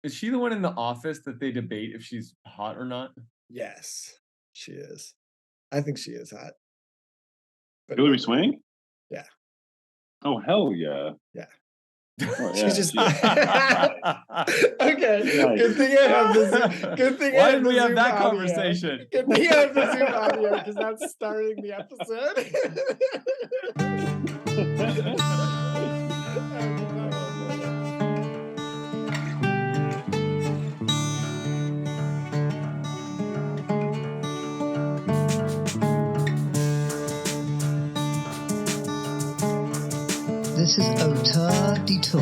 Is she the one in the office that they debate if she's hot or not? Yes, she is. I think she is hot, but Hilary nobody. Swank? Yeah, Oh, hell yeah. yeah. Oh, She's yeah, just she's okay. Good yikes. thing I have the good thing I Why have did the we have Zoom that audio. conversation? Good thing I have the Zoom audio because that's starting the episode. I'll be back in a Oh, minute. man. This is Auteur Detour,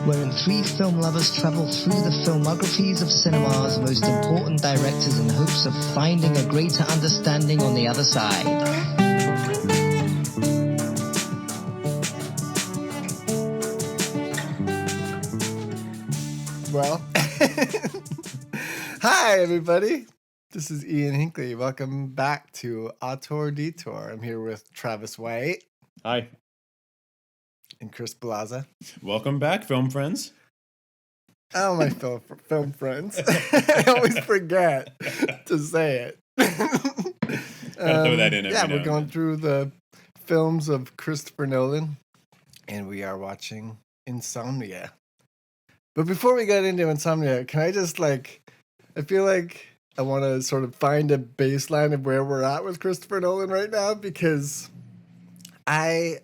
wherein three film lovers travel through the filmographies of cinema's most important directors in hopes of finding a greater understanding on the other side. Well, hi everybody. This is Ian Hinckley. Welcome back to Auteur Detour. I'm here with Travis White Hi. and Chris Blaza. Welcome back, film friends. Oh, my film friends. I always forget to say it. Gotta throw that in every Yeah, now we're and going then. through the films of Christopher Nolan, and we are watching Insomnia. But before we get into Insomnia, can I just I feel like I want to sort of find a baseline of where we're at with Christopher Nolan right now, because I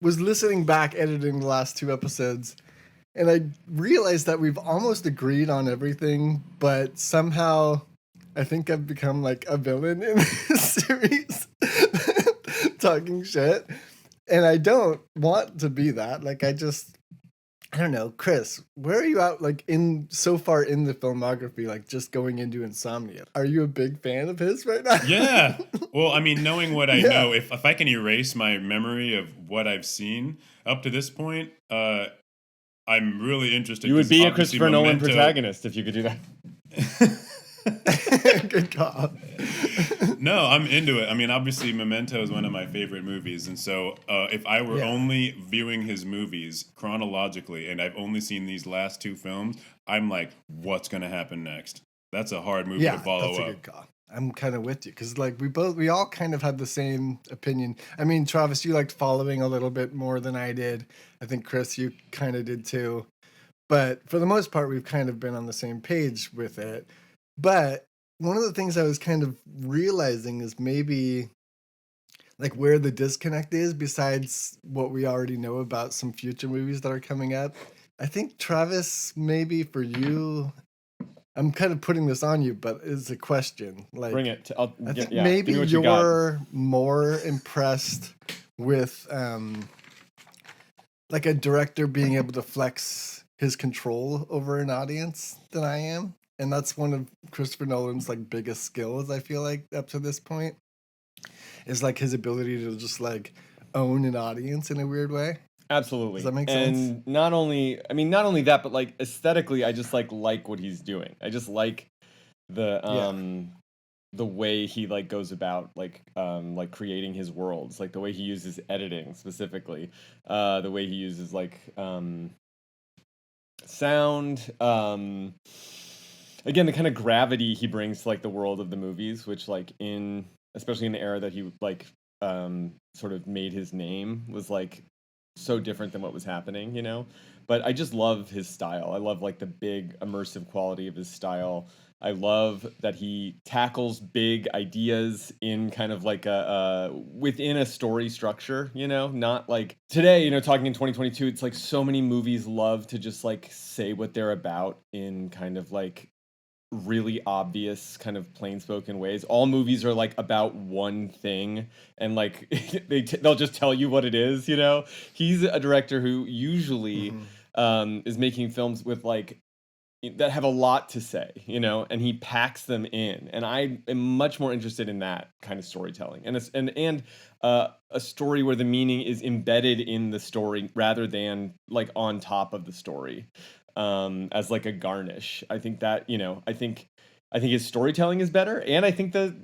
was listening back, editing the last two episodes, and I realized that we've almost agreed on everything, but somehow I think I've become like a villain in this series, talking shit. And I don't want to be that. I don't know. Chris, where are you at, so far in the filmography, just going into Insomnia? Are you a big fan of his right now? Yeah. Well, I mean, knowing what I Yeah. know, if I can erase my memory of what I've seen up to this point, I'm really interested. You would 'cause be a obviously Christopher Nolan Memento- protagonist if you could do that. Good call. No, I'm into it. I mean, obviously, Memento is one of my favorite movies, and so if I were Yeah. only viewing his movies chronologically, and I've only seen these last two films, I'm like, what's going to happen next? That's a hard movie to follow that's a up. good call. I'm kind of with you because we all kind of had the same opinion. I mean, Travis, you liked following a little bit more than I did. I think Chris, you kind of did too. But for the most part, we've kind of been on the same page with it. But one of the things I was kind of realizing is maybe where the disconnect is, besides what we already know about some future movies that are coming up. I think, Travis, maybe for you, I'm kind of putting this on you, but it's a question. Bring it. I think give maybe me what you got. you're more impressed with a director being able to flex his control over an audience than I am. And that's one of Christopher Nolan's biggest skills, I feel like, up to this point, is his ability to just own an audience in a weird way. Absolutely. Does that make and sense? not only that, but aesthetically, I just like what he's doing. I just like the way he goes about creating his worlds, the way he uses editing specifically, the way he uses sound, again, the kind of gravity he brings to the world of the movies, which especially in the era that he sort of made his name, was so different than what was happening, But I just love his style. I love the big immersive quality of his style. I love that he tackles big ideas in kind of a within a story structure, not today, talking in 2022, it's so many movies love to just say what they're about in kind of really obvious kind of plain spoken ways. All movies are about one thing, and they'll just tell you what it is. He's a director who usually is making films with that have a lot to say, and he packs them in, and I am much more interested in that kind of storytelling, and a story where the meaning is embedded in the story rather than on top of the story, as a garnish. I think that I think his storytelling is better, and I think the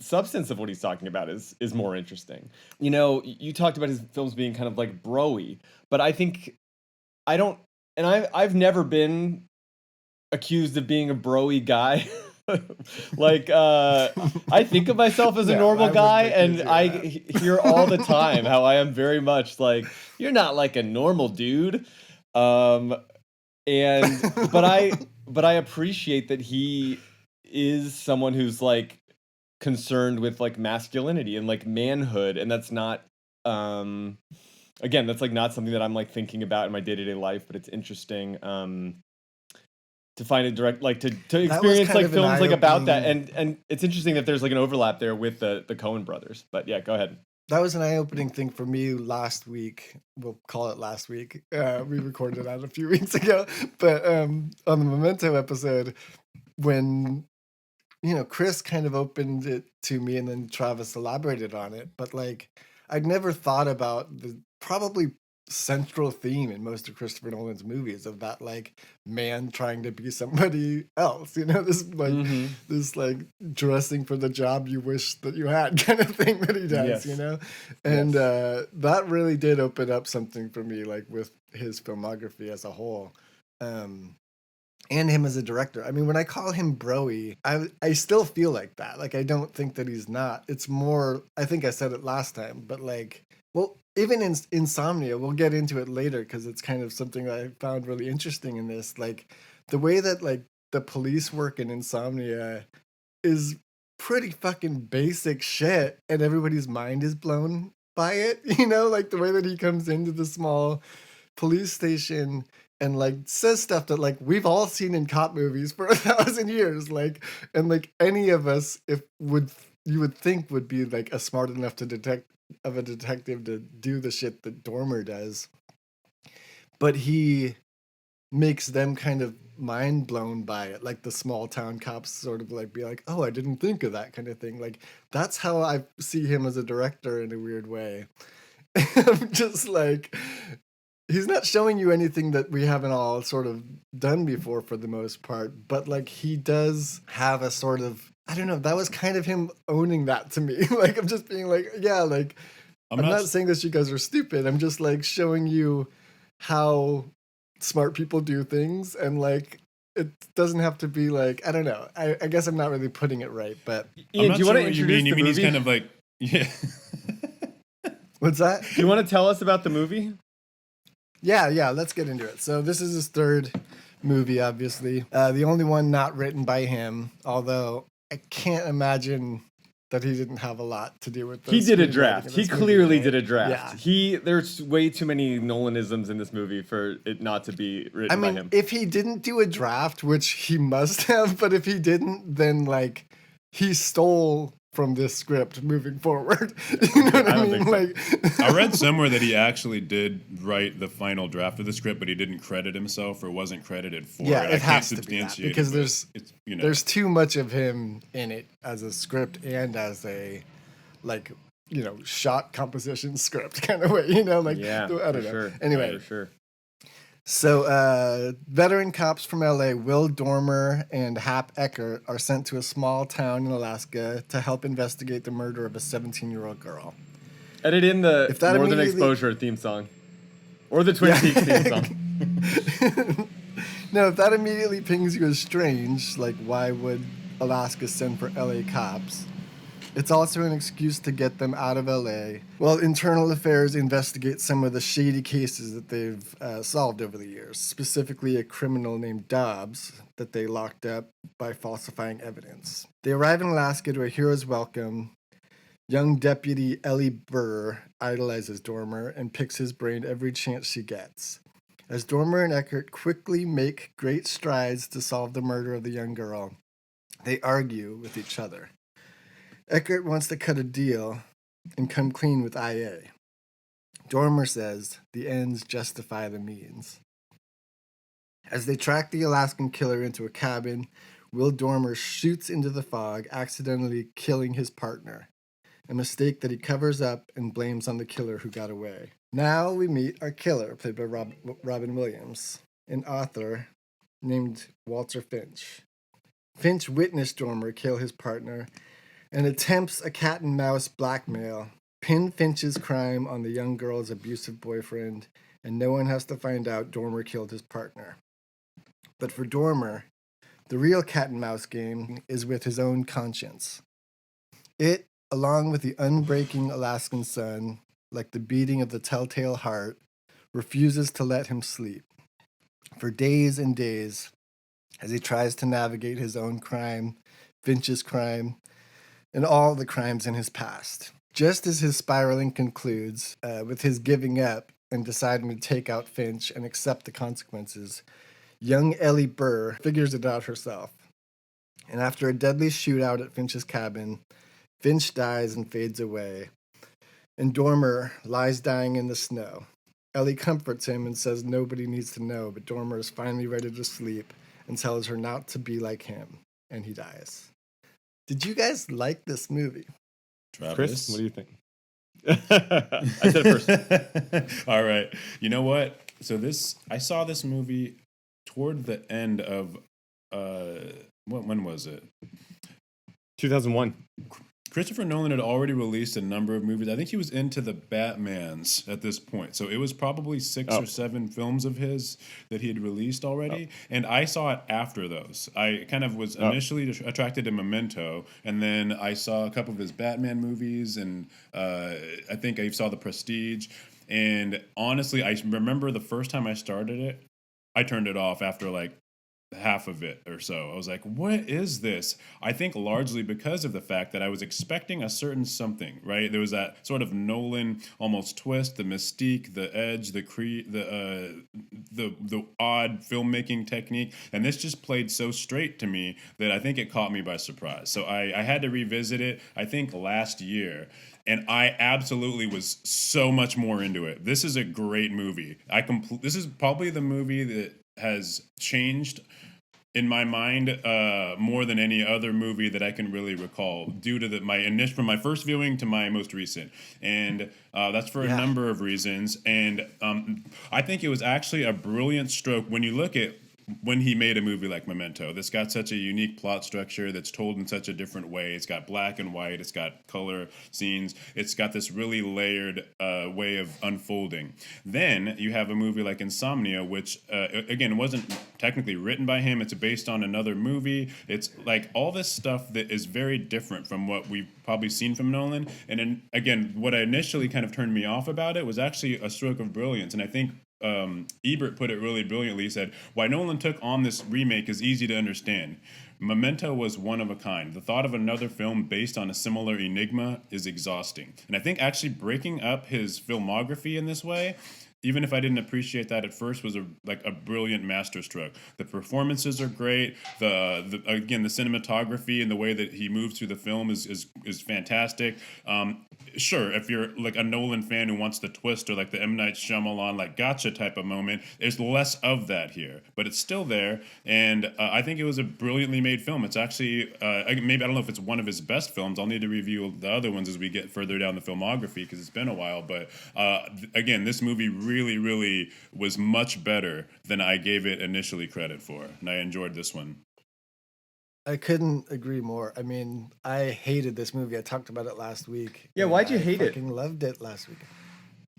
substance of what he's talking about is more interesting. You talked about his films being kind of bro-y, but I think I don't I've never been accused of being a broy guy. Like I think of myself as a No, normal I guy, wouldn't accuse and you I of that. hear all the time how I am very much like, you're not like a normal dude. Um and but I appreciate that he is someone who's like concerned with like masculinity and like manhood, and that's not um again, that's like not something that I'm like thinking about in my day-to-day life, but it's interesting to find a direct like to That was experience kind like of an films like about that, eye-opening. and it's interesting that there's like an overlap there with the Coen brothers. But yeah, go ahead. That was an eye-opening thing for me last week. We'll call it last week. We recorded that a few weeks ago, but on the Memento episode, when Chris kind of opened it to me, and then Travis elaborated on it. But like, I'd never thought about the probably central theme in most of Christopher Nolan's movies of that like man trying to be somebody else. This like dressing for the job you wish that you had kind of thing that he does. Yes. And Yes. that really did open up something for me, like with his filmography as a whole. And him as a director. I mean, when I call him broy, I still feel like that. Like, I don't think that he's not. It's more, I think I said it last time, but like, well, even in Insomnia, we'll get into it later because it's kind of something that I found really interesting in this. Like, the way that like the police work in Insomnia is pretty fucking basic shit, and everybody's mind is blown by it. Like the way that he comes into the small police station and like says stuff that like we've all seen in cop movies for 1,000 years, like, and like any of us you would think would be like a smart enough to a detective to do the shit that Dormer does, but he makes them kind of mind blown by it, like the small town cops sort of like be like, oh, I didn't think of that kind of thing. Like, that's how I see him as a director in a weird way. I'm just like, he's not showing you anything that we haven't all sort of done before for the most part, but like he does have a sort of, I don't know, that was kind of him owning that to me. Like, I'm just being like, yeah, like, I'm not saying that you guys are stupid. I'm just like showing you how smart people do things, and like, it doesn't have to be like, I don't know. I guess I'm not really putting it right, but Ian, do you want to what introduce you the mean movie? he's kind of like, yeah. What's that? Do you want to tell us about the movie? Yeah, let's get into it. So this is his third movie, obviously. The only one not written by him, although I can't imagine that he didn't have a lot to do with this. He did a draft. He clearly did a draft. Yeah. There's way too many Nolanisms in this movie for it not to be written by him. If he didn't do a draft, which he must have, but if he didn't, then like he stole from this script moving forward. You know what I mean? Like, I read somewhere that he actually did write the final draft of the script, but he didn't credit himself or wasn't credited for it. Yeah, it I has can't to be that substantiate because it, there's too much of him in it as a script and as a like shot composition script kind of way. Like, Yeah, I don't know. Sure. Anyway, for sure. So, veteran cops from LA, Will Dormer and Hap Eckert, are sent to a small town in Alaska to help investigate the murder of a 17-year-old girl. Edit in the If that More Than immediately- Exposure theme song. Or the Twin Peaks theme song. Now, if that immediately pings you as strange, like why would Alaska send for LA cops? It's also an excuse to get them out of LA, while Internal Affairs investigates some of the shady cases that they've solved over the years, specifically a criminal named Dobbs that they locked up by falsifying evidence. They arrive in Alaska to a hero's welcome. Young Deputy Ellie Burr idolizes Dormer and picks his brain every chance she gets. As Dormer and Eckert quickly make great strides to solve the murder of the young girl, they argue with each other. Eckert wants to cut a deal and come clean with IA. Dormer says the ends justify the means. As they track the Alaskan killer into a cabin, Will Dormer shoots into the fog, accidentally killing his partner, a mistake that he covers up and blames on the killer who got away. Now we meet our killer, played by Robin Williams, an author named Walter Finch. Finch witnessed Dormer kill his partner and attempts a cat-and-mouse blackmail, pin Finch's crime on the young girl's abusive boyfriend, and no one has to find out Dormer killed his partner. But for Dormer, the real cat and mouse game is with his own conscience. It, along with the unbreaking Alaskan sun, like the beating of the telltale heart, refuses to let him sleep. For days and days, as he tries to navigate his own crime, Finch's crime, and all the crimes in his past. Just as his spiraling concludes, with his giving up and deciding to take out Finch and accept the consequences, young Ellie Burr figures it out herself. And after a deadly shootout at Finch's cabin, Finch dies and fades away, and Dormer lies dying in the snow. Ellie comforts him and says nobody needs to know, but Dormer is finally ready to sleep and tells her not to be like him, and he dies. Did you guys like this movie? Travis? Chris, what do you think? I said it first. All right. You know what? So I saw this movie toward the end of when was it? 2001. Christopher Nolan had already released a number of movies. I think he was into the Batmans at this point. So it was probably 6 or 7 films of his that he had released already. And I saw it after those. I kind of was initially attracted to Memento. And then I saw a couple of his Batman movies. And I think I saw The Prestige. And honestly, I remember the first time I started it, I turned it off after like half of it or so. I was like, what is this? I think largely because of the fact that I was expecting a certain something, right? There was that sort of Nolan almost twist, the mystique, the edge, the odd filmmaking technique, and this just played so straight to me that I think it caught me by surprise. So I had to revisit it, I think last year, and I absolutely was so much more into it. This is a great movie. This is probably the movie that has changed in my mind more than any other movie that I can really recall, due to from my first viewing to my most recent, and that's for a number of reasons. And I think it was actually a brilliant stroke when you look at when he made a movie like Memento. That's got such a unique plot structure that's told in such a different way. It's got black and white. It's got color scenes. It's got this really layered way of unfolding. Then you have a movie like Insomnia, which, again, wasn't technically written by him. It's based on another movie. It's like all this stuff that is very different from what we've probably seen from Nolan. And then, again, what initially kind of turned me off about it was actually a stroke of brilliance. And I think Ebert put it really brilliantly. He said, why Nolan took on this remake is easy to understand. Memento was one of a kind. The thought of another film based on a similar enigma is exhausting. And I think actually breaking up his filmography in this way, even if I didn't appreciate that at first, was a brilliant masterstroke. The performances are great. The cinematography and the way that he moves through the film is fantastic. Sure, if you're like a Nolan fan who wants the twist or like the M. Night Shyamalan like gotcha type of moment, there's less of that here, but it's still there. And I think it was a brilliantly made film. It's actually maybe I don't know if it's one of his best films. I'll need to review the other ones as we get further down the filmography because it's been a while. But again, this movie really was much better than I gave it initially credit for, and I enjoyed this one. I couldn't agree more. I mean, I hated this movie. I talked about it last week. Yeah, why'd you hate it? I fucking loved it last week.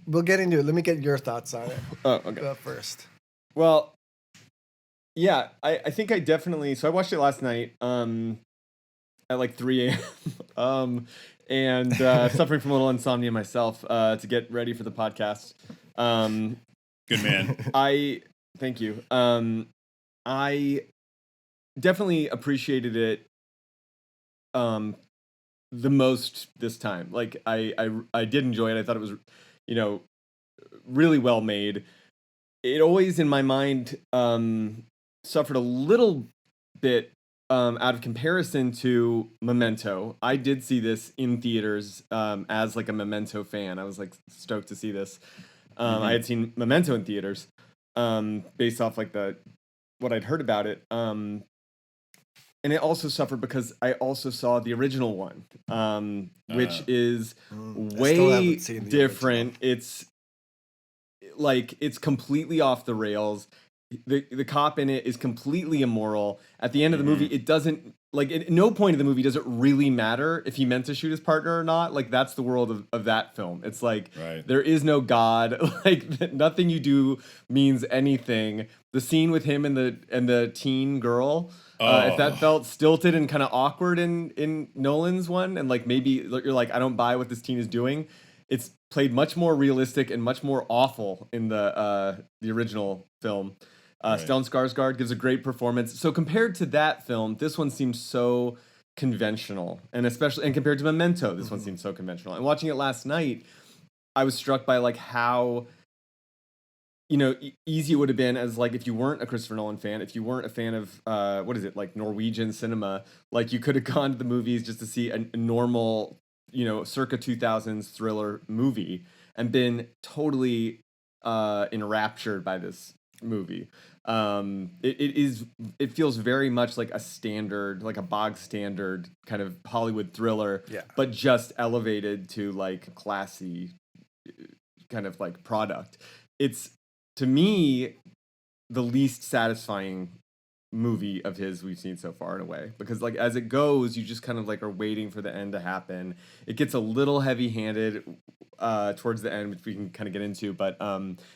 We'll get into it. Let me get your thoughts on it. Oh, okay. Go first. Well, yeah, I think I definitely. So I watched it last night at like 3 a.m. And suffering from a little insomnia myself to get ready for the podcast. Good man. Thank you. I definitely appreciated it the most this time. Like I did enjoy it. I thought it was, really well made. It always in my mind suffered a little bit out of comparison to Memento. I did see this in theaters as like a Memento fan. I was like stoked to see this. I had seen Memento in theaters based off like what I'd heard about it. And it also suffered because I also saw the original one, which is way different. It's like it's completely off the rails. The cop in it is completely immoral. At the end of the movie, it doesn't like at no point in the movie does it really matter if he meant to shoot his partner or not. Like that's the world of that film. It's like Right. there is no God. Like nothing you do means anything. The scene with him and the teen girl, if that felt stilted and kind of awkward in Nolan's one, and like maybe you're like, I don't buy what this teen is doing. It's played much more realistic and much more awful in the original film. Right. Stellan Skarsgård gives a great performance. So compared to that film, this one seems so conventional, and compared to Memento, this one seems so conventional. And watching it last night, I was struck by like how easy it would have been as like if you weren't a Christopher Nolan fan, if you weren't a fan of like Norwegian cinema, like you could have gone to the movies just to see a normal circa 2000s thriller movie and been totally enraptured by this movie. It feels very much like a standard, like a bog standard kind of Hollywood thriller, but just elevated to like classy kind of like product. It's, to me, the least satisfying movie of his we've seen so far in a way, because like as it goes, you just kind of like are waiting for the end to happen. It gets a little heavy-handed towards the end, which we can kind of get into, but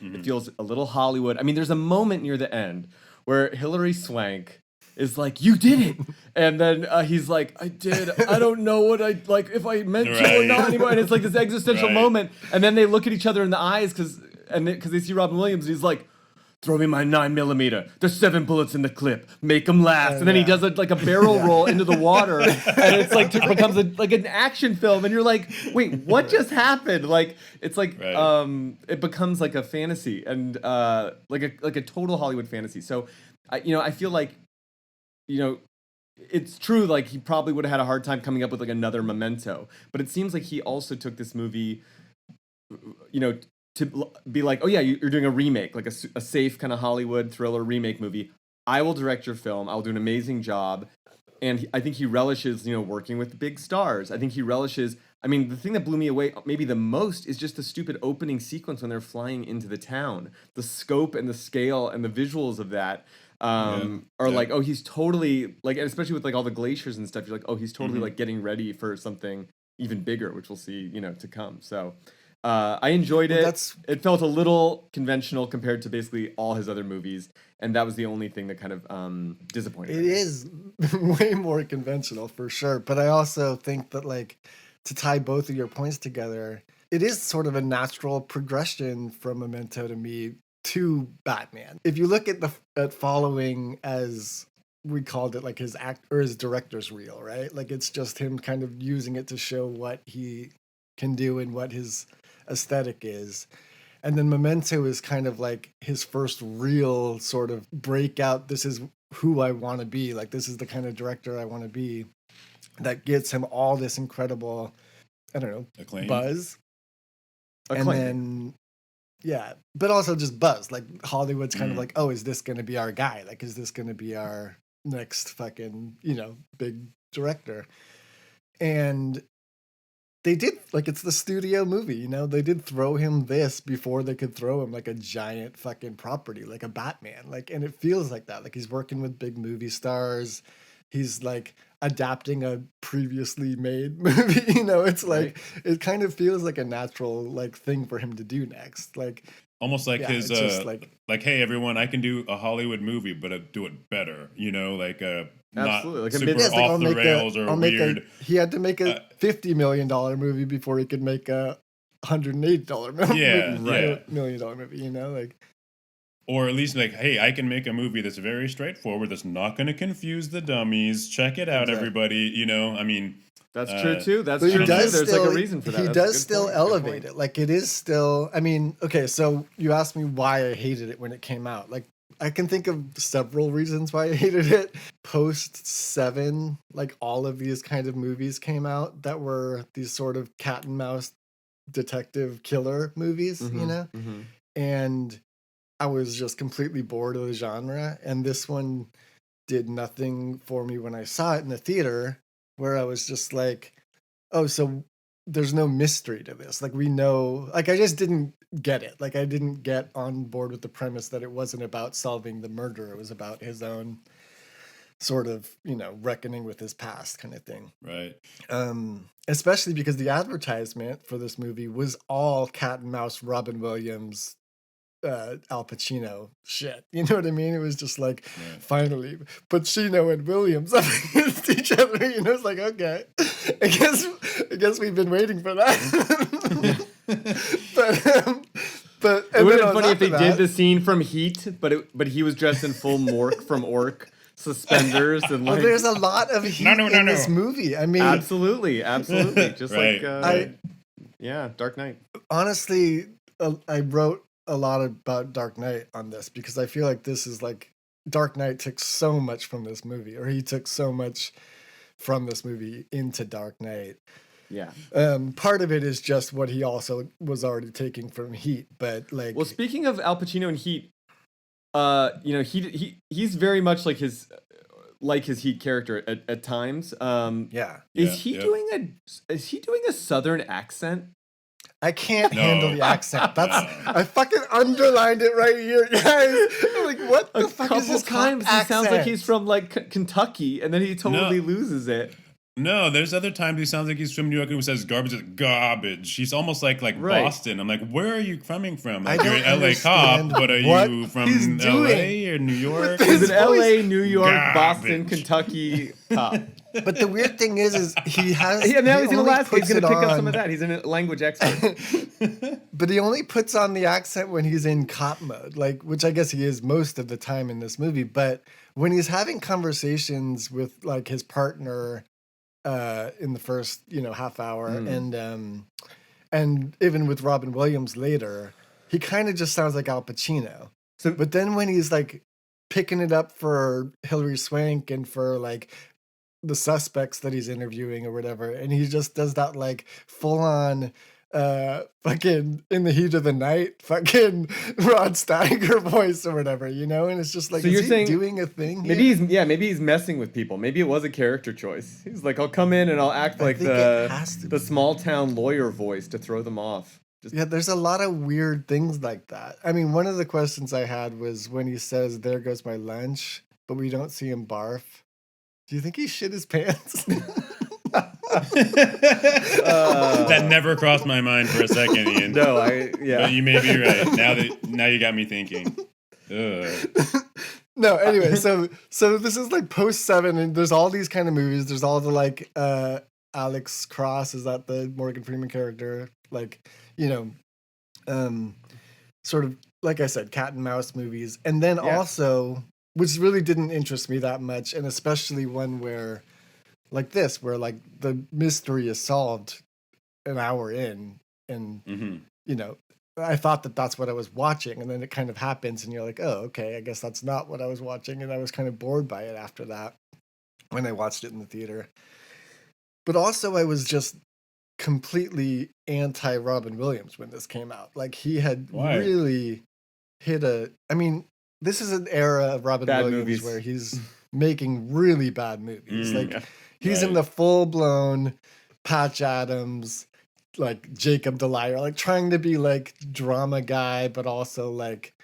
it feels a little Hollywood. I mean, there's a moment near the end where Hilary Swank is like, "You did it," and then he's like, "I did. I don't know what I like if I meant to or not anymore." And it's like this existential moment, and then they look at each other in the eyes because they see Robin Williams, and he's like, "Throw me my 9mm. There's 7 bullets in the clip. Make them last." And then he does like a barrel roll into the water, and it's like it becomes like an action film. And you're like, "Wait, what just happened?" Like it's like it becomes like a fantasy and like a total Hollywood fantasy. So I feel like it's true. Like he probably would have had a hard time coming up with like another Memento, but it seems like he also took this movie, to be like, oh yeah, you're doing a remake, like a safe kind of Hollywood thriller remake movie. I will direct your film. I'll do an amazing job. And I think he relishes, working with big stars. I think he relishes, I mean, the thing that blew me away maybe the most is just the stupid opening sequence when they're flying into the town. The scope and the scale and the visuals of that are like, oh, he's totally, like, especially with like all the glaciers and stuff, you're like, oh, he's totally like getting ready for something even bigger, which we'll see, to come. So I enjoyed it. It felt a little conventional compared to basically all his other movies, and that was the only thing that kind of disappointed me. It is way more conventional for sure, but I also think that like to tie both of your points together, it is sort of a natural progression from Memento to me to Batman. If you look at Following, as we called it, like his director's reel, right? Like it's just him kind of using it to show what he can do and what his aesthetic is. And then Memento is kind of like his first real sort of breakout. This is who I want to be. Like this is the kind of director I want to be. That gets him all this incredible, I don't know, acclaim. Buzz. Acclaim. And then, but also just buzz. Like Hollywood's kind of like, oh, is this going to be our guy? Like, is this going to be our next fucking, big director? And they did, like, it's the studio movie, they did throw him this before they could throw him like a giant fucking property, like a Batman. Like, and it feels like that. Like he's working with big movie stars. He's like adapting a previously made movie, it's like, it kind of feels like a natural like thing for him to do next. Like almost like his just like, hey everyone, I can do a Hollywood movie, but I do it better, like absolutely, not like super off the rails or weird. He had to make a $50 million movie before he could make a $180 million movie, like. Or at least like, hey, I can make a movie that's very straightforward, that's not going to confuse the dummies. Check it out, everybody. I mean, that's true too. That's true too. There's like a reason for that. He does still elevate it. Like it is still. I mean, okay. So you asked me why I hated it when it came out. Like I can think of several reasons why I hated it. Post 7, like all of these kind of movies came out that were these sort of cat and mouse detective killer movies, and I was just completely bored of the genre, and this one did nothing for me when I saw it in the theater, where I was just like, oh, so there's no mystery to this. Like we know, like I just didn't get it. Like I didn't get on board with the premise that it wasn't about solving the murder. It was about his own sort of, reckoning with his past kind of thing. Right. Especially because the advertisement for this movie was all cat and mouse Robin Williams, Al Pacino shit. You know what I mean? It was just like, finally, Pacino and Williams up against each other. It's like, okay, I guess we've been waiting for that. But it would have been funny if they did the scene from Heat, but he was dressed in full Mork from Orc suspenders and like. There's a lot of Heat in this movie. I mean, absolutely, just right. Dark Knight. Honestly, I wrote a lot about Dark Knight on this because I feel like this is like Dark Knight took so much from this movie, or he took so much from this movie into Dark Knight. Yeah. Part of it is just what he also was already taking from Heat, but like. Well, speaking of Al Pacino and Heat, he's very much like his Heat character at times. Is he doing a Southern accent? I can't handle the accent. I fucking underlined it right here, guys. I'm like, what the fuck is this times he sounds like he's from like Kentucky, and then he totally loses it. No, there's other times he sounds like he's from New York and says garbage is garbage. He's almost like Boston. I'm like, where are you coming from? Like, you're an LA cop, but are you from LA or New York? He's an LA, New York, Boston, Kentucky cop. But the weird thing is he has. Yeah, now he's in Alaska. He's going to pick up some of that. He's a language expert. But he only puts on the accent when he's in cop mode, which I guess he is most of the time in this movie. But when he's having conversations with like his partner in the first half hour, and even with Robin Williams later, he kind of just sounds like Al Pacino. But then when he's like picking it up for Hilary Swank and for like the suspects that he's interviewing or whatever, and he just does that like full on fucking in the heat of the night fucking Rod Steiger voice or whatever, and it's just like, so is he doing a thing here? Maybe he's messing with people. Maybe it was a character choice. He's like, I'll come in and I'll act like the small town lawyer voice to throw them off. There's a lot of weird things like that. I mean, one of the questions I had was when he says, "There goes my lunch," but we don't see him barf. Do you think he shit his pants? That never crossed my mind for a second, Ian. No, But you may be right. Now you got me thinking. No, anyway, so this is like post 7, and there's all these kind of movies. There's all the like Alex Cross, is that the Morgan Freeman character? Like, sort of like I said, cat and mouse movies, and then also, which really didn't interest me that much, and especially one where like this, where like the mystery is solved an hour in, and I thought that that's what I was watching, and then it kind of happens, and you're like, oh, okay, I guess that's not what I was watching, and I was kind of bored by it after that when I watched it in the theater. But also, I was just completely anti Robin Williams when this came out. Like, he had really hit I mean, this is an era of Robin Williams where he's making really bad movies. He's in the full-blown Patch Adams, like Jacob the Liar, like trying to be like drama guy, but also like,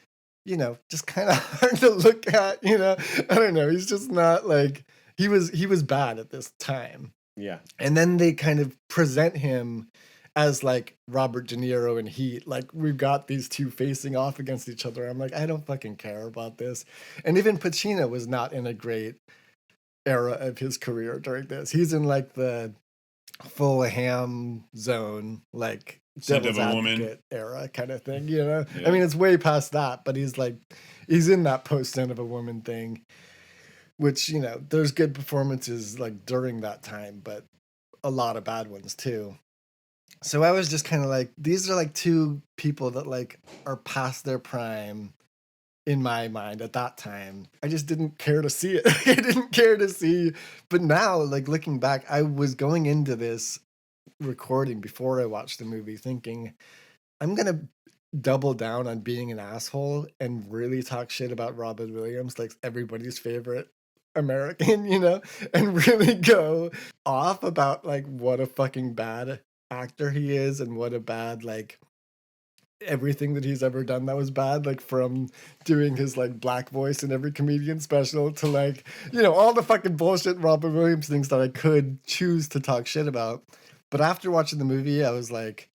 just kind of hard to look at, I don't know. He's just not like, he was bad at this time. Yeah. And then they kind of present him as like Robert De Niro in Heat. Like, we've got these two facing off against each other. I'm like, I don't fucking care about this. And even Pacino was not in a great era of his career during this. He's in like the full ham zone, like devil's advocate era kind of thing, Yeah. I mean, it's way past that, but he's in that post Son of a Woman thing, which, there's good performances like during that time, but a lot of bad ones too. So I was just kind of like, these are like two people that like are past their prime in my mind at that time. I just didn't care to see it. I didn't care to see. But now, like looking back, I was going into this recording before I watched the movie thinking, I'm going to double down on being an asshole and really talk shit about Robin Williams, like everybody's favorite American, and really go off about like what a fucking bad actor he is and what a bad like everything that he's ever done that was bad, like from doing his like black voice in every comedian special to like, all the fucking bullshit Robin Williams things that I could choose to talk shit about. But after watching the movie, I was like,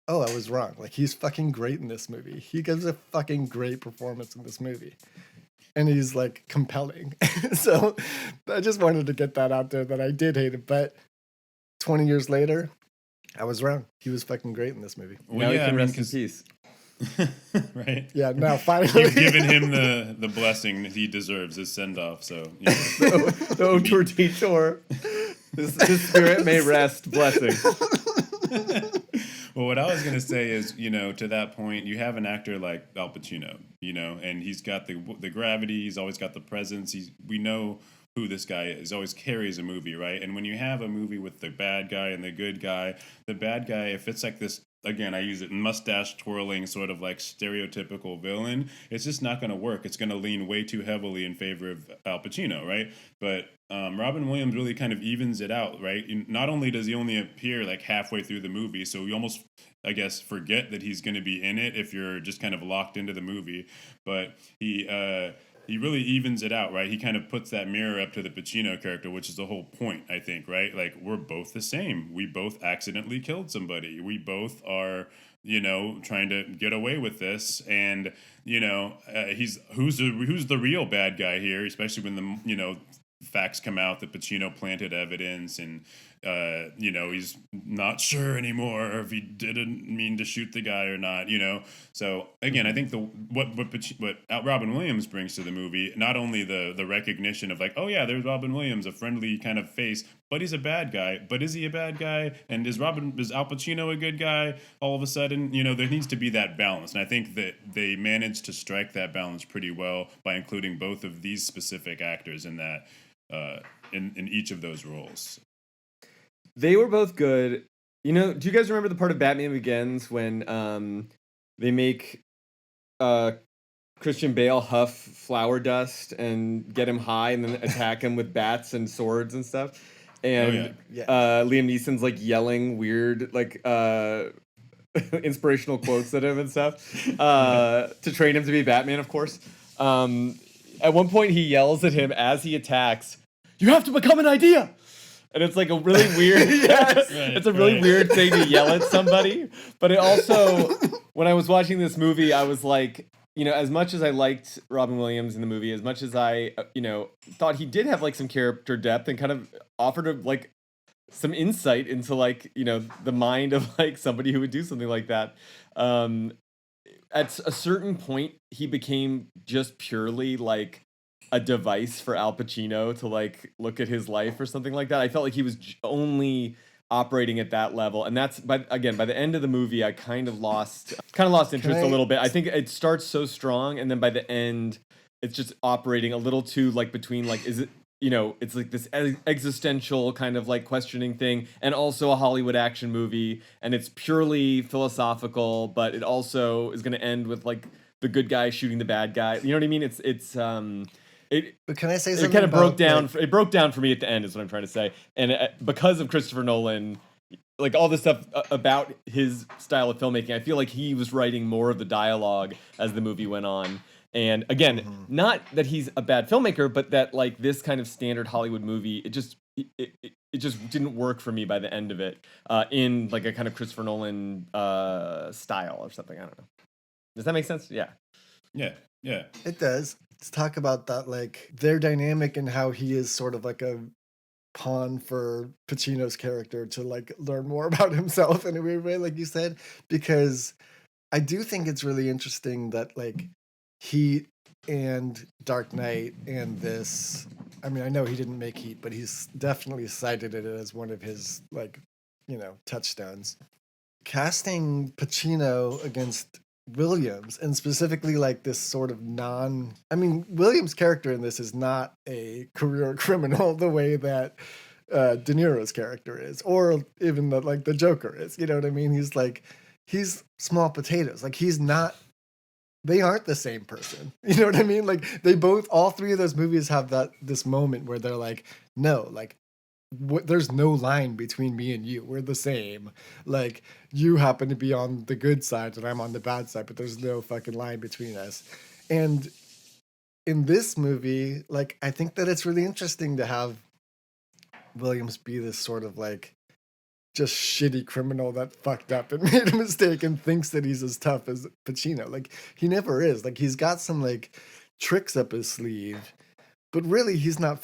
oh, I was wrong. Like, he's fucking great in this movie. He gives a fucking great performance in this movie. And he's like compelling. So I just wanted to get that out there that I did hate it. But 20 years later, I was wrong. He was fucking great in this movie. Now he can rest in peace. Right? Yeah, now finally. You've given him the blessing that he deserves, his send-off, so... The Auteur Detour. This spirit may rest, blessing. Well, what I was going to say is, to that point, you have an actor like Al Pacino, and he's got the gravity, he's always got the presence, we know who this guy is, always carries a movie, right? And when you have a movie with the bad guy and the good guy, the bad guy, if it's like this, again, I use it, mustache twirling, sort of like stereotypical villain, it's just not going to work. It's going to lean way too heavily in favor of Al Pacino, right? But Robin Williams really kind of evens it out, right? Not only does he only appear like halfway through the movie, so you almost, I guess, forget that he's going to be in it if you're just kind of locked into the movie, but he really evens it out, right? He kind of puts that mirror up to the Pacino character, which is the whole point, I think, right? Like, we're both the same. We both accidentally killed somebody. We both are, trying to get away with this. And, who's the real bad guy here, especially when the, facts come out that Pacino planted evidence and, he's not sure anymore if he didn't mean to shoot the guy or not, So again, I think what Robin Williams brings to the movie, not only the recognition of like, oh yeah, there's Robin Williams, a friendly kind of face, but he's a bad guy. But is he a bad guy? And is Al Pacino a good guy? All of a sudden, there needs to be that balance. And I think that they managed to strike that balance pretty well by including both of these specific actors in that, in each of those roles. They were both good. Do you guys remember the part of Batman Begins when they make Christian Bale huff flower dust and get him high and then attack him with bats and swords and stuff? And Liam Neeson's like yelling weird like inspirational quotes at him and stuff to train him to be Batman, of course. At one point he yells at him as he attacks, "You have to become an idea!" And it's like a really weird, it's a really weird thing to yell at somebody. But it also, when I was watching this movie, I was like, as much as I liked Robin Williams in the movie, as much as I, thought he did have like some character depth and kind of offered like some insight into like, the mind of like somebody who would do something like that. At a certain point, he became just purely like a device for Al Pacino to like look at his life or something like that. I felt like he was only operating at that level, and that's by the end of the movie, I kind of lost interest a little bit. I think it starts so strong, and then by the end, it's just operating a little too like between like is it it's like this existential kind of like questioning thing, and also a Hollywood action movie, and it's purely philosophical, but it also is going to end with like the good guy shooting the bad guy. You know what I mean? But can I say something? It kind of broke down. It broke down for me at the end, is what I'm trying to say. And because of Christopher Nolan, like all this stuff about his style of filmmaking, I feel like he was writing more of the dialogue as the movie went on. And again, not that he's a bad filmmaker, but that like this kind of standard Hollywood movie, it just didn't work for me by the end of it in like a kind of Christopher Nolan style or something. I don't know. Does that make sense? Yeah. Yeah. Yeah. It does. Let's talk about that, like their dynamic and how he is sort of like a pawn for Pacino's character to like learn more about himself in a weird way, like you said, because I do think it's really interesting that like Heat and Dark Knight and this, I mean, I know he didn't make Heat, but he's definitely cited it as one of his like, touchstones. Casting Pacino against Williams, and specifically like this sort of Williams' character in this is not a career criminal the way that De Niro's character is, or even the Joker is. You know what I mean? He's small potatoes. Like they aren't the same person. You know what I mean? Like all three of those movies have this moment where they're like, no, like there's no line between me and you. We're the same. Like, you happen to be on the good side and I'm on the bad side, but there's no fucking line between us. And in this movie, like, I think that it's really interesting to have Williams be this sort of like just shitty criminal that fucked up and made a mistake and thinks that he's as tough as Pacino. Like, he never is. Like, he's got some like tricks up his sleeve, but really he's not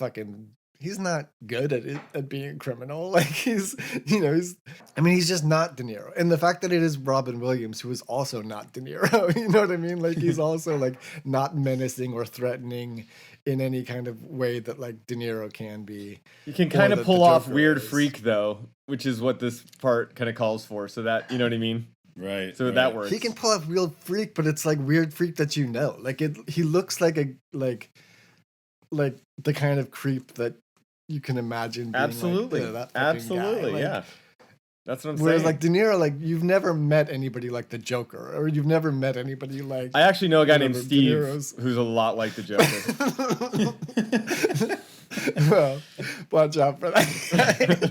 good at it, at being a criminal. Like, he's just not De Niro. And the fact that it is Robin Williams, who is also not De Niro, you know what I mean? Like, he's also like not menacing or threatening in any kind of way that like De Niro can be. You can kind of pull off weird freak though, which is what this part kind of calls for. So that, you know what I mean? Right. So that works. He can pull off weird freak, but it's like weird freak that you know. Like, he looks like like the kind of creep that you can imagine being absolutely like, that absolutely guy. Like, that's what I'm whereas saying. like De Niro, like, you've never met anybody like the Joker, or you've never met anybody like. I actually know a guy named De Steve Niro's. who's a lot like the Joker. Well, watch out for that guy.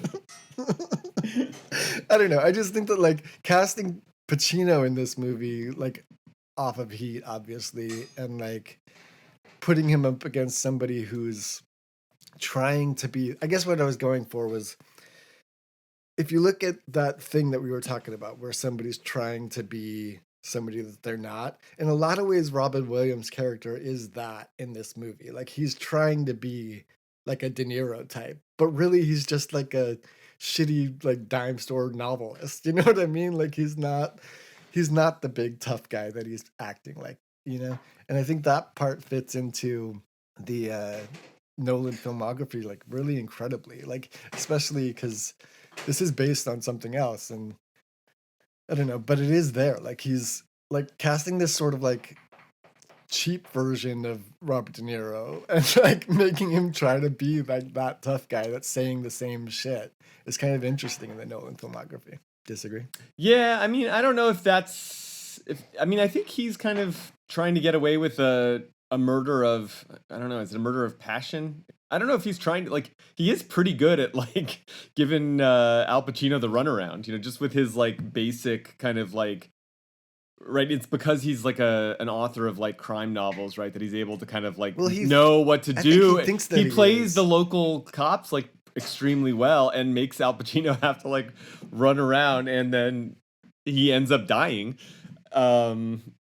I don't know. I just think that like casting Pacino in this movie, like off of Heat, obviously, and like putting him up against somebody who's trying to be, I guess what I was going for was, if you look at that thing that we were talking about where somebody's trying to be somebody that they're not, in a lot of ways Robin Williams' character is that in this movie. Like, he's trying to be like a De Niro type, but really he's just like a shitty like dime store novelist, you know what I mean? Like, he's not the big tough guy that he's acting like, you know. And I think that part fits into the Nolan filmography like really incredibly, like, especially because this is based on something else, and I don't know, but it is there. Like, he's like casting this sort of like cheap version of Robert De Niro and like making him try to be like that tough guy that's saying the same shit is kind of interesting in the Nolan filmography. Disagree? Yeah, I mean, I don't know if I think he's kind of trying to get away with a murder of, I don't know, is it a murder of passion? I don't know if he's trying to, like, he is pretty good at like giving Al Pacino the runaround, you know, just with his like basic kind of like, right, it's because he's like an author of like crime novels, right, that he's able to kind of like know what to do. He plays the local cops like extremely well and makes Al Pacino have to like run around, and then he ends up dying.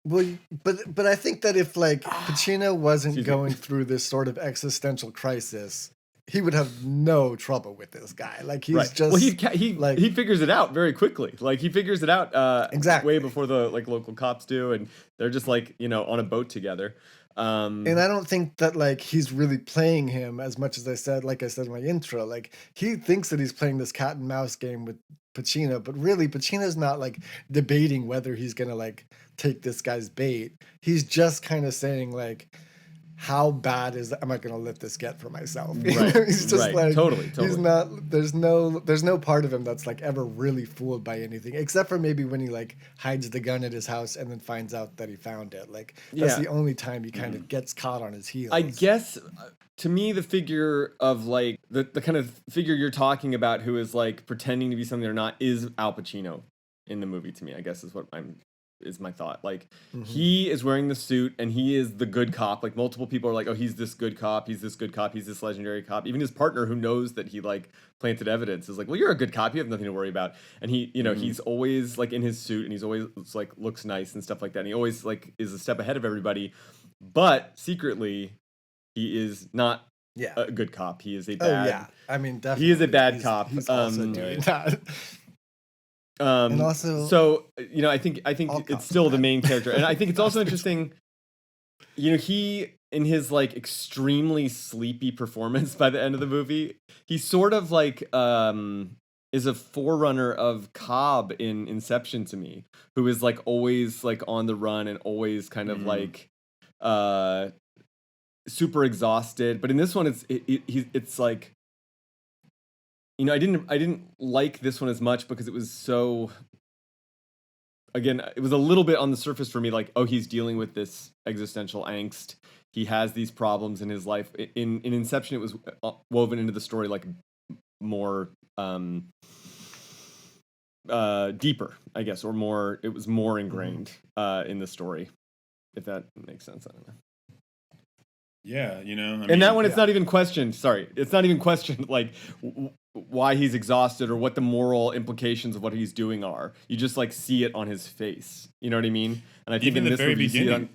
Well, but I think that if like Pacino wasn't going through this sort of existential crisis, he would have no trouble with this guy. Like, he's just he figures it out very quickly. Like, he figures it out exactly way before the like local cops do, and they're just like, you know, on a boat together. And I don't think that like he's really playing him as much as like I said in my intro. Like, he thinks that he's playing this cat and mouse game with Pacino, but really Pacino's not like debating whether he's gonna like take this guy's bait. He's just kind of saying like, how bad am I going to let this get for myself? Right. He's just like, totally. He's not, there's no part of him that's like ever really fooled by anything, except for maybe when he like hides the gun at his house and then finds out that he found it. Like, that's the only time he kind of gets caught on his heels. I guess to me, the figure of like the kind of figure you're talking about who is like pretending to be something they're not is Al Pacino in the movie, to me, I guess is my thought. Like, he is wearing the suit and he is the good cop. Like, multiple people are like, oh, he's this good cop, he's this good cop, he's this legendary cop. Even his partner, who knows that he like planted evidence, is like, well, you're a good cop, you have nothing to worry about. And he, you know, he's always like in his suit and he's always like looks nice and stuff like that. And he always like is a step ahead of everybody, but secretly he is not a good cop. He is a bad. Oh yeah, I mean, definitely. He is a bad cop. He's also doing that. And also, so, you know, I think it's still the main character, and I think it's also interesting. You know, he, in his like extremely sleepy performance by the end of the movie, he sort of like is a forerunner of Cobb in Inception to me, who is like always like on the run and always kind of like super exhausted. But in this one, it's like, you know, I didn't like this one as much because it was so, again, it was a little bit on the surface for me, like, oh, he's dealing with this existential angst. He has these problems in his life. In Inception, it was woven into the story like more deeper, I guess, or more. It was more ingrained in the story, if that makes sense. I don't know. Yeah, you know, I And mean, that one, it's not even questioned. Sorry, it's not even questioned like why he's exhausted or what the moral implications of what he's doing are. You just like see it on his face. You know what I mean? And I think even in the this very movie, you see it beginning.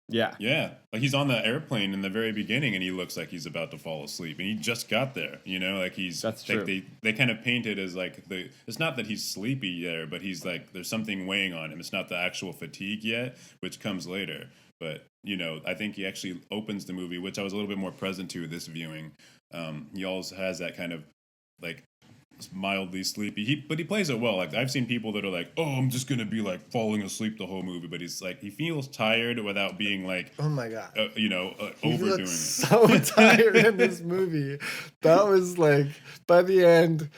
yeah. Yeah, like he's on the airplane in the very beginning, and he looks like he's about to fall asleep, and he just got there. You know, like he's That's like true. they kind of paint it as like it's not that he's sleepy there, but he's like there's something weighing on him. It's not the actual fatigue yet, which comes later. But you know, I think he actually opens the movie, which I was a little bit more present to this viewing. He also has that kind of like mildly sleepy. But he plays it well. Like I've seen people that are like, "Oh, I'm just gonna be like falling asleep the whole movie," but he's like he feels tired without being like, Oh my god. you know, He overdoing looks it. so tired in this movie. That was like by the end.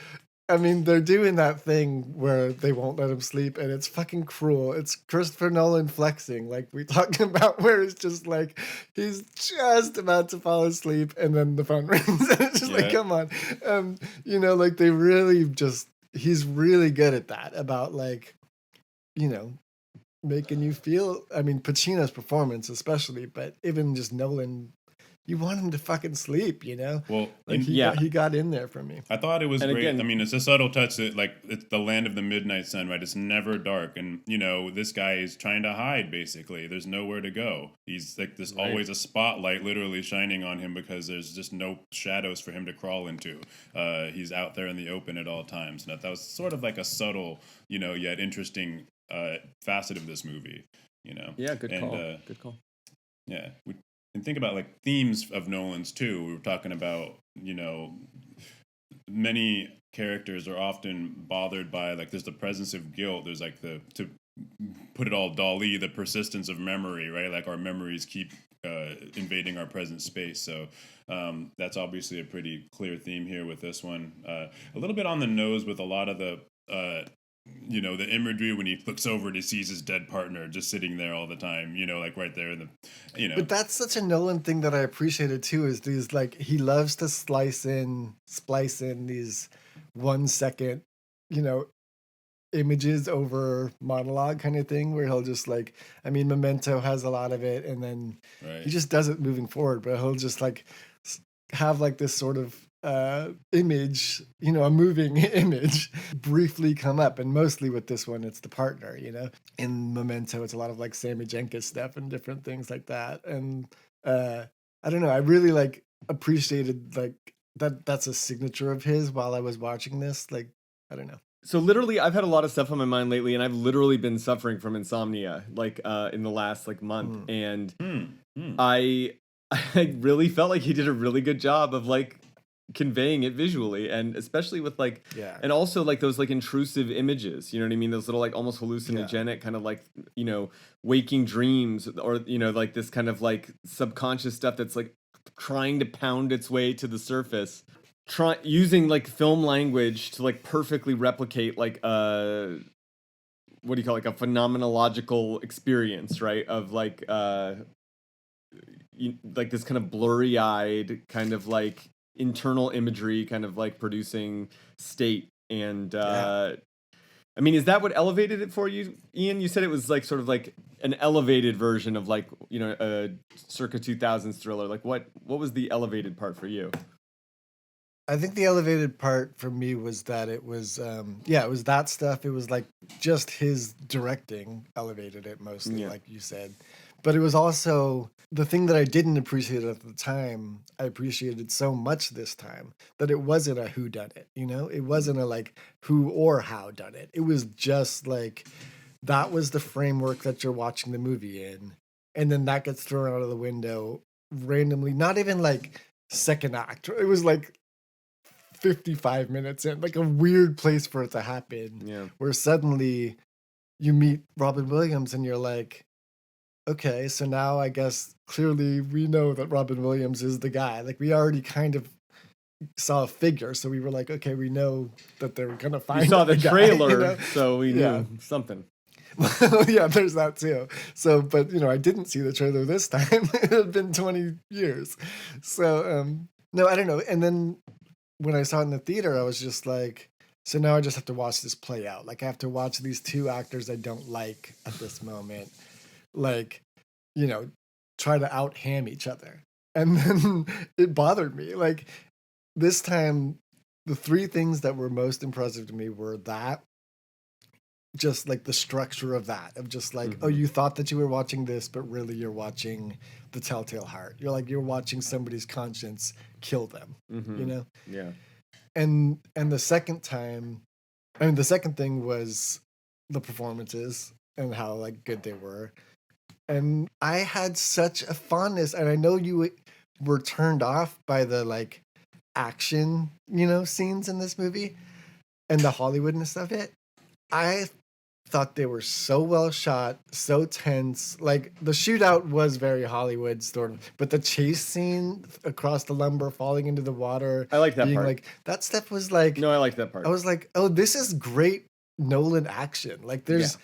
I mean, they're doing that thing where they won't let him sleep, and it's fucking cruel. It's Christopher Nolan flexing, like we talked about, where it's just like he's just about to fall asleep, and then the phone rings, and it's just like, Yeah. come on, you know, like they really he's really good at that about like, you know, making you feel. I mean, Pacino's performance especially, but even just Nolan, you want him to fucking sleep, you know? Well, Like he got in there for me. I thought it was And great. again- I mean, it's a subtle touch that, like, it's the land of the midnight sun, right? It's never dark, and you know, this guy is trying to hide. Basically, there's nowhere to go. He's like, there's Right. always a spotlight literally shining on him because there's just no shadows for him to crawl into. He's out there in the open at all times. And that was sort of like a subtle, you know, yet interesting facet of this movie. You know? Yeah, good And, call. Good call. Yeah. And think about like themes of Nolan's too. We were talking about, you know, many characters are often bothered by like there's the presence of guilt. There's like to put it all Dali, the persistence of memory, right? Like our memories keep invading our present space. So that's obviously a pretty clear theme here with this one. A little bit on the nose with a lot of the you know, the imagery when he looks over and he sees his dead partner just sitting there all the time, you know, like right there in the, you know. But that's such a Nolan thing that I appreciated too, is these like he loves to splice in these 1 second, you know, images over monologue kind of thing where he'll just like, I mean, Memento has a lot of it, and then Right. he just does it moving forward, but he'll just like have like this sort of image, you know, a moving image briefly come up. And mostly with this one, it's the partner, you know. In Memento, it's a lot of like Sammy Jenkins stuff and different things like that. And I don't know, I really like appreciated like that's a signature of his while I was watching this. Like, I don't know. So literally, I've had a lot of stuff on my mind lately, and I've literally been suffering from insomnia, like in the last like month. And I really felt like he did a really good job of like conveying it visually, and especially with like, Yeah. and also like those like intrusive images. You know what I mean? Those little like almost hallucinogenic kind of like, you know, waking dreams, or you know, like this kind of like subconscious stuff that's like trying to pound its way to the surface. Using like film language to like perfectly replicate like what do you call it, like a phenomenological experience, right? Of like like this kind of blurry-eyed kind of like internal imagery kind of like producing state. And I mean, is that what elevated it for you, Ian? You said it was like sort of like an elevated version of like, you know, a circa 2000s thriller. Like what was the elevated part for you? I think the elevated part for me was that it was, it was that stuff. It was like just his directing elevated it mostly, like you said. But it was also the thing that I didn't appreciate at the time. I appreciated so much this time that it wasn't a who done it, you know? It wasn't a like who or how done it. It was just like that was the framework that you're watching the movie in. And then that gets thrown out of the window randomly, not even like second act. It was like 55 minutes in, like a weird place for it to happen. Yeah. Where suddenly you meet Robin Williams and you're like, okay, so now I guess clearly we know that Robin Williams is the guy. Like we already kind of saw a figure, so we were like, okay, we know that they're gonna find. We saw the guy, trailer, you know? so we knew something. Yeah, there's that too. So, but you know, I didn't see the trailer this time. It had been 20 years. So, no, I don't know. And then when I saw it in the theater, I was just like, so now I just have to watch this play out. Like I have to watch these two actors I don't like at this moment, like, you know, try to out ham each other. And then it bothered me. Like this time, the three things that were most impressive to me were that, just like the structure of that, of just like, oh, you thought that you were watching this, but really you're watching The Telltale Heart. You're watching somebody's conscience kill them, you know? Yeah. And the second time, I mean, the second thing was the performances and how like good they were. And I had such a fondness, and I know you were turned off by the like action, you know, scenes in this movie and the Hollywoodness of it. I thought they were so well shot, so tense. Like the shootout was very Hollywood sort of, but the chase scene across the lumber, falling into the water, I like that being part. like that stuff was like, No, I like that part. I was like, oh, this is great Nolan action. Like there's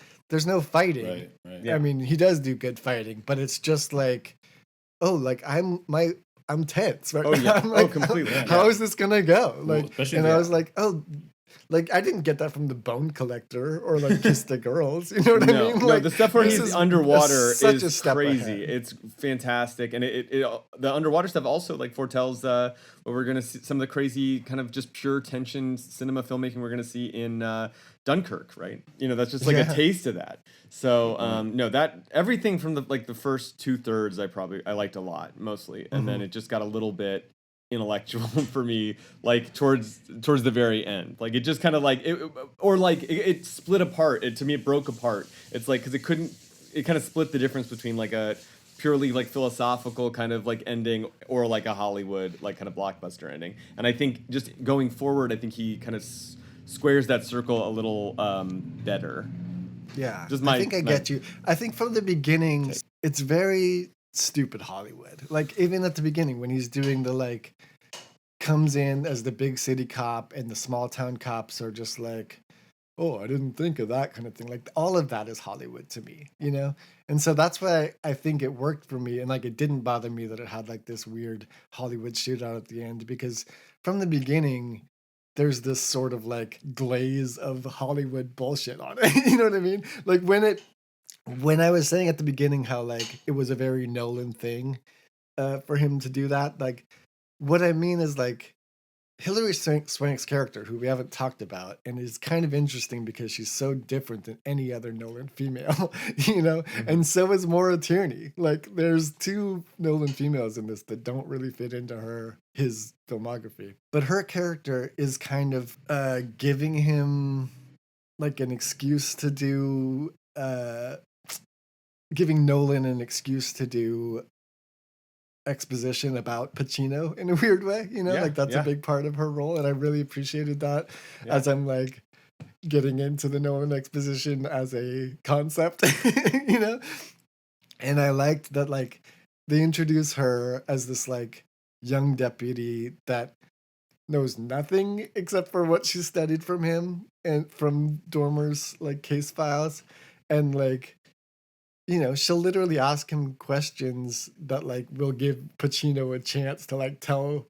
no fighting. Right. I mean, he does do good fighting, but it's just like, oh, like I'm tense right Oh, now. yeah. I'm like, Completely. How is this gonna go? Like, especially and I was like, oh, like I didn't get that from The Bone Collector or like Kiss the Girls. You know what I mean? No, Like the stuff where this he's is underwater such a is step crazy. ahead. It's fantastic, and it the underwater stuff also like foretells what we're gonna see, some of the crazy kind of just pure tension cinema filmmaking we're gonna see in Dunkirk, right? You know, that's just like a taste of that. So no, that everything from the first 2/3 I liked a lot mostly, and then it just got a little bit intellectual for me, like towards the very end. Like it just kind of like it split apart. To me, it broke apart. It's like because it kind of split the difference between like a purely like philosophical kind of like ending or like a Hollywood like kind of blockbuster ending. And I think just going forward, I think he kind of squares that circle a little better. Yeah, Just I think I get you. I think from the beginning, it's very stupid Hollywood. Like even at the beginning when he's doing the like comes in as the big city cop and the small town cops are just like, oh, I didn't think of that kind of thing. Like all of that is Hollywood to me, you know? And so that's why I think it worked for me. And like it didn't bother me that it had like this weird Hollywood shootout at the end, because from the beginning there's this sort of like glaze of Hollywood bullshit on it. You know what I mean? Like when I was saying at the beginning how like it was a very Nolan thing for him to do that, like what I mean is like Hilary Swank's character, who we haven't talked about, and is kind of interesting because she's so different than any other Nolan female, you know, and so is Maura Tierney. Like there's two Nolan females in this that don't really fit into his filmography, but her character is kind of giving him like an excuse to do giving Nolan an excuse to do exposition about Pacino in a weird way, you know, like that's a big part of her role. And I really appreciated that as I'm like getting into the Nolan exposition as a concept, you know? And I liked that like they introduce her as this like young deputy that knows nothing except for what she studied from him and from Dormer's like case files. And like, you know, she'll literally ask him questions that like will give Pacino a chance to like tell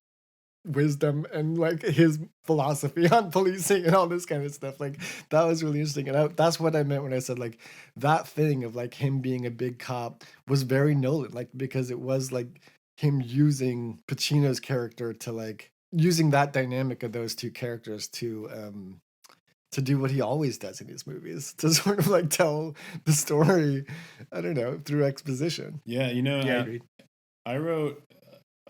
wisdom and like his philosophy on policing and all this kind of stuff. Like that was really interesting. And that's what I meant when I said like that thing of like him being a big cop was very Nolan, like because it was like him using Pacino's character to like using that dynamic of those two characters to do what he always does in his movies, to sort of like tell the story, I don't know, through exposition. Yeah, you know, I agreed. I wrote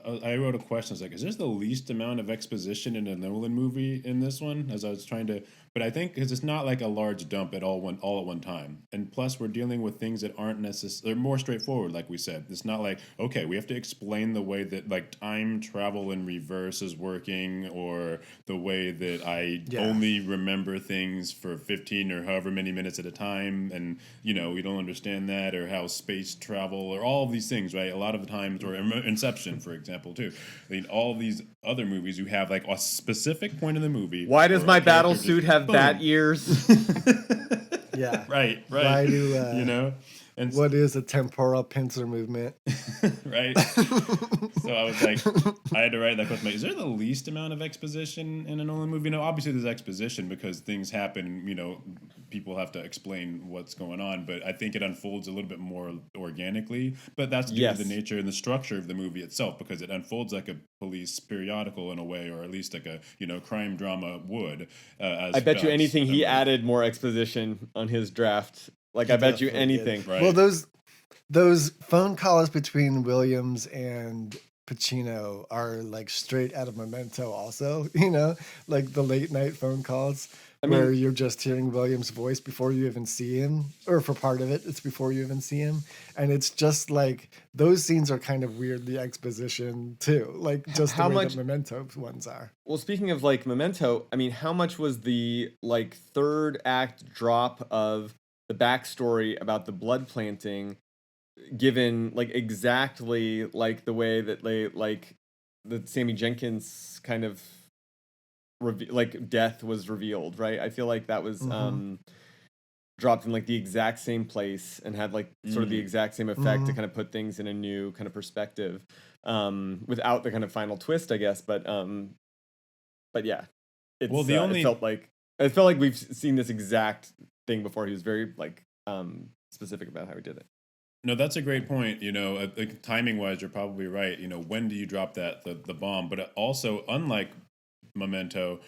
a question. It's like, is this the least amount of exposition in a Nolan movie in this one? As I was trying to, but I think because it's not like a large dump at all at one time, and plus we're dealing with things that aren't necessarily, they're more straightforward. Like we said, it's not like, okay, we have to explain the way that like time travel in reverse is working, or the way that I only remember things for 15 or however many minutes at a time, and you know we don't understand that, or how space travel, or all of these things, right? A lot of the times, or Inception, for example, too. I mean, all these other movies, you have like a specific point in the movie. Why does my battle suit have bat ears? Yeah. Right. Why do you know? And What is a temporal pincer movement? right. So I was like, I had to write that question. Like, is there the least amount of exposition in a Nolan movie? No, obviously there's exposition because things happen. People have to explain what's going on. But I think it unfolds a little bit more organically. But that's due to the nature and the structure of the movie itself, because it unfolds like a police periodical in a way, or at least like a crime drama would. I bet you anything he added more exposition on his draft. Like, I bet you anything. Right. Well, those phone calls between Williams and Pacino are like straight out of Memento also, like the late night phone calls where you're just hearing Williams' voice before you even see him, or for part of it, it's before you even see him. And it's just like, those scenes are kind of weirdly exposition too, like just the way that Memento ones are. Well, speaking of like Memento, I mean, how much was the like third act drop of the backstory about the blood planting given like exactly like the way that they like the Sammy Jenkins kind of like death was revealed, right? I feel like that was dropped in like the exact same place and had like sort of the exact same effect to kind of put things in a new kind of perspective, without the kind of final twist, I guess. But yeah, it's, well, it felt like we've seen this exact thing before. He was very like specific about how he did it. No, that's a great point. Timing wise, you're probably right. When do you drop the bomb? But also, unlike Memento,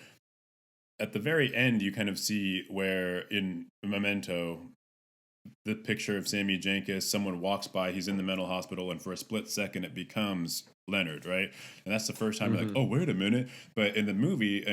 at the very end, you kind of see where in Memento, the picture of Sammy Jenkins, someone walks by, he's in the mental hospital, and for a split second, it becomes Leonard, right? And that's the first time you're like, oh, wait a minute. But in the movie,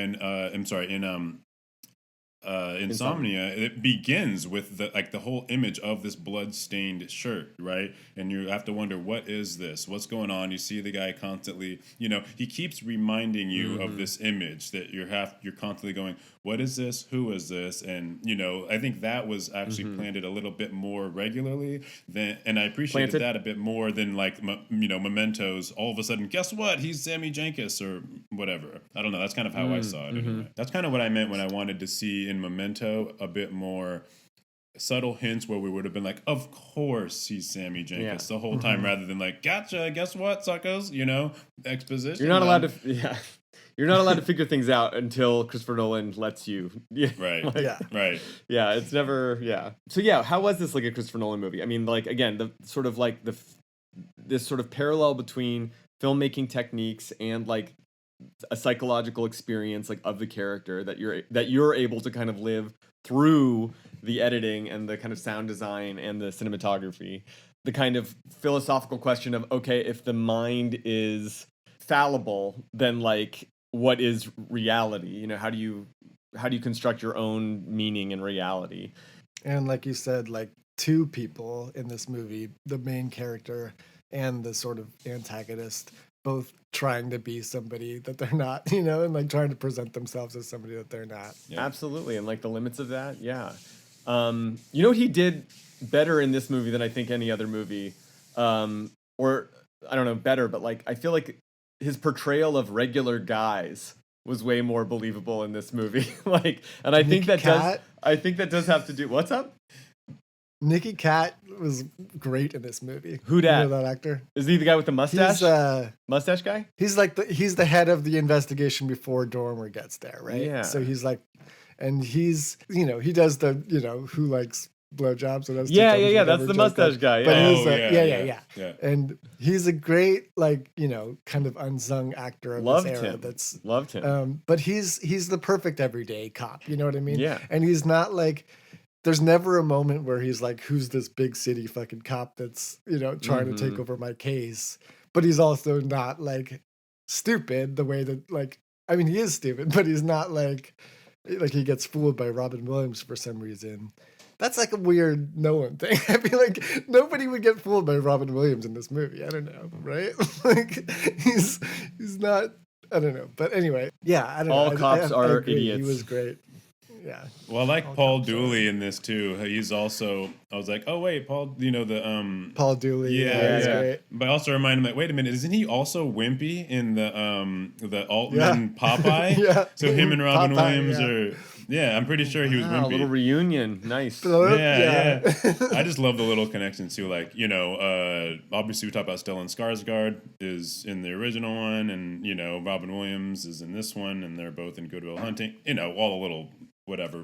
Insomnia, it begins with the whole image of this blood-stained shirt, right? And you have to wonder, what is this? What's going on? You see the guy constantly, he keeps reminding you of this image that you're constantly going, what is this? Who is this? And I think that was actually planted a little bit more regularly and I appreciated that a bit more than like Mementos. All of a sudden, guess what? He's Sammy Jenkins or whatever. I don't know. That's kind of how I saw it. Anyway. That's kind of what I meant when I wanted to see in Memento a bit more subtle hints where we would have been like, of course he's Sammy Jenkins the whole time, rather than like, gotcha, guess what, suckers? Exposition. You're not allowed to you're not allowed to figure things out until Christopher Nolan lets you. Right. Right. Yeah, it's never So how was this like a Christopher Nolan movie? I mean, like, again, the sort of like this sort of parallel between filmmaking techniques and like a psychological experience like of the character that you're able to kind of live through the editing and the kind of sound design and the cinematography. The kind of philosophical question of, okay, if the mind is fallible, then like what is reality? How do you construct your own meaning in reality? And like you said, like two people in this movie, the main character and the sort of antagonist, both trying to be somebody that they're not, and like trying to present themselves as somebody that they're not. Yeah. Absolutely. And like the limits of that. Yeah. What he did better in this movie than I think any other movie, or I don't know, better, but like, I feel like his portrayal of regular guys was way more believable in this movie. And I think that does have to do, what's up? Nicky Katt was great in this movie. Who dat? You know that actor? Is he the guy with the mustache? He's, mustache guy? He's like he's the head of the investigation before Dormer gets there, right? Yeah. So he's like, and he's he does the who likes blowjobs. So that's yeah. That's the mustache guy. But Yeah. Yeah. And he's a great kind of unsung actor of this era. Loved him. But he's the perfect everyday cop. You know what I mean? Yeah. And he's not like. There's never a moment where he's like, who's this big city fucking cop that's, trying to take over my case. But he's also not like stupid the way that he is stupid, but he's not like he gets fooled by Robin Williams for some reason. That's like a weird Nolan thing. I feel like nobody would get fooled by Robin Williams in this movie. I don't know, right? He's not, I don't know. But anyway, yeah, I don't know. All cops are agree. idiots. He was great. yeah. Well, I like I'll Paul come, sorry. Dooley in this too. He's also. I was like, oh wait, Paul. You know the Paul Dooley. Yeah, He's yeah. great. But I also reminded him, like, wait a minute, isn't he also Wimpy in the Altman Yeah. Popeye? Yeah. So him and Robin Popeye, Williams yeah. are. Yeah, I'm pretty sure he was Wow, a little Wimpy. reunion. Nice. Yeah. I just love the little connections too. Like, obviously we talked about Stellan Skarsgård is in the original one, and Robin Williams is in this one, and they're both in Good Will Hunting. All the little whatever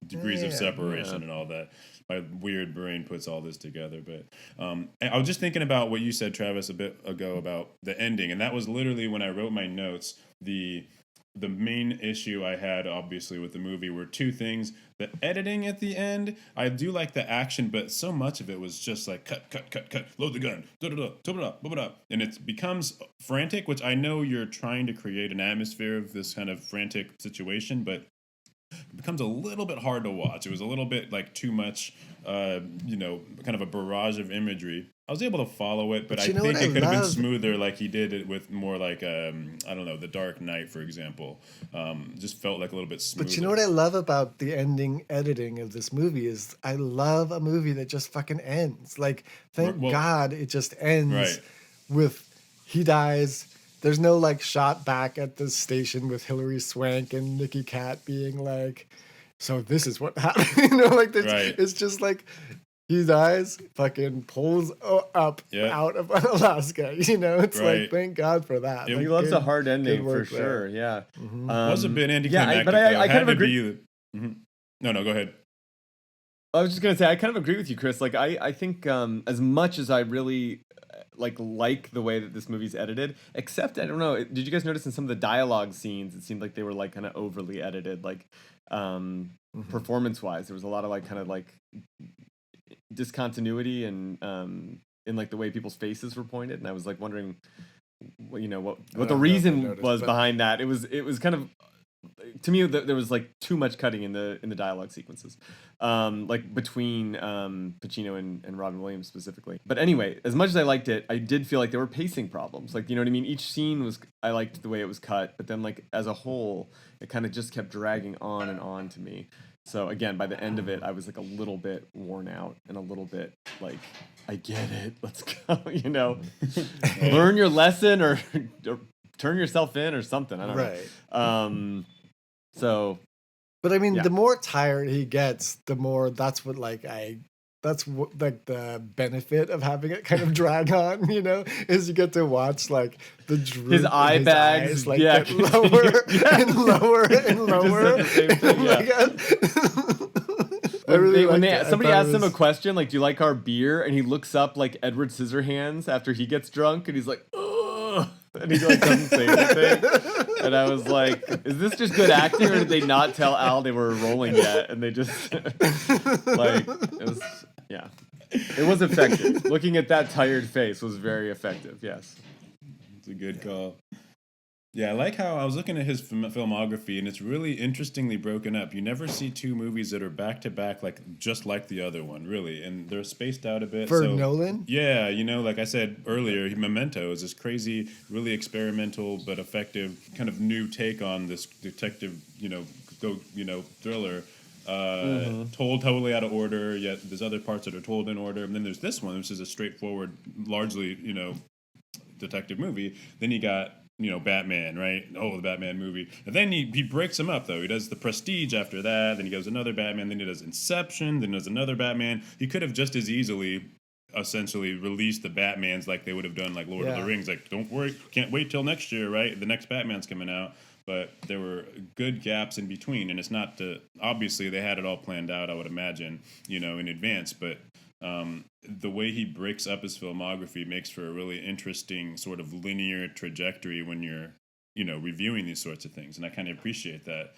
degrees of separation and all that. My weird brain puts all this together. But I was just thinking about what you said, Travis, a bit ago about the ending, and that was literally when I wrote my notes. The main issue I had, obviously, with the movie were two things. The editing at the end, I do like the action, but so much of it was just like cut, load the gun, da-da-da, and it becomes frantic, which I know you're trying to create an atmosphere of this kind of frantic situation, but it becomes a little bit hard to watch. It was a little bit like too much, kind of a barrage of imagery. I was able to follow it, but I think it could have been smoother, like he did it with more like, I don't know, The Dark Knight, for example. Just felt like a little bit smoother. But you know what I love about the ending editing of this movie is I love a movie that just fucking ends. Like, thank God it just ends with he dies. There's no like shot back at the station with Hilary Swank and Nicky Cat being like, so this is what happened. It's just like he dies, fucking pulls up out of Alaska. It's like, thank God for that. He loves a hard ending for sure. Yeah. It was a bit anticlimactic. But I kind of agree. No, go ahead. I was just gonna say I kind of agree with you, Chris. Like I think as much as I really like the way that this movie's edited, except I don't know, did you guys notice in some of the dialogue scenes it seemed like they were like kind of overly edited, like performance wise there was a lot of like kind of like discontinuity and in like the way people's faces were pointed, and I was like wondering what the reason was behind that. It was kind of, to me, there was like too much cutting in the dialogue sequences, like between Pacino and Robin Williams specifically. But anyway, as much as I liked it, I did feel like there were pacing problems. Like, you know what I mean? Each scene I liked the way it was cut, but then like as a whole, it kind of just kept dragging on and on to me. So again, by the end of it, I was like a little bit worn out and a little bit like, I get it, let's go, learn your lesson or turn yourself in or something. I don't know. So, but I mean, the more tired he gets, the more that's what like the benefit of having it kind of drag on, is you get to watch like the droop his eye bags eyes, like get lower and lower and lower. Somebody asked him a question like, "Do you like our beer?" and he looks up like Edward Scissorhands after he gets drunk, and he's like, "Ugh," and he like doesn't say anything. And I was like, "Is this just good acting, or did they not tell Al they were rolling yet?" And they just like it was effective. Looking at that tired face was very effective. Yes, it's a good call. Yeah, I like how I was looking at his filmography, and it's really interestingly broken up. You never see two movies that are back to back, just like the other one, really, and they're spaced out a bit. For Nolan? Yeah, like I said earlier, Memento is this crazy, really experimental but effective kind of new take on this detective, thriller. Told totally out of order, yet there's other parts that are told in order, and then there's this one, which is a straightforward, largely, detective movie. Then you got Batman, right? Oh, the Batman movie. And then he breaks them up, though. He does The Prestige after that, then he goes another Batman, then he does Inception, then he does another Batman. He could have just as easily essentially released the Batmans like they would have done like Lord of the Rings. Like, don't worry, can't wait till next year, right? The next Batman's coming out. But there were good gaps in between, and it's not obviously they had it all planned out, I would imagine, in advance, but the way he breaks up his filmography makes for a really interesting sort of linear trajectory when you're, reviewing these sorts of things, and I kind of appreciate that.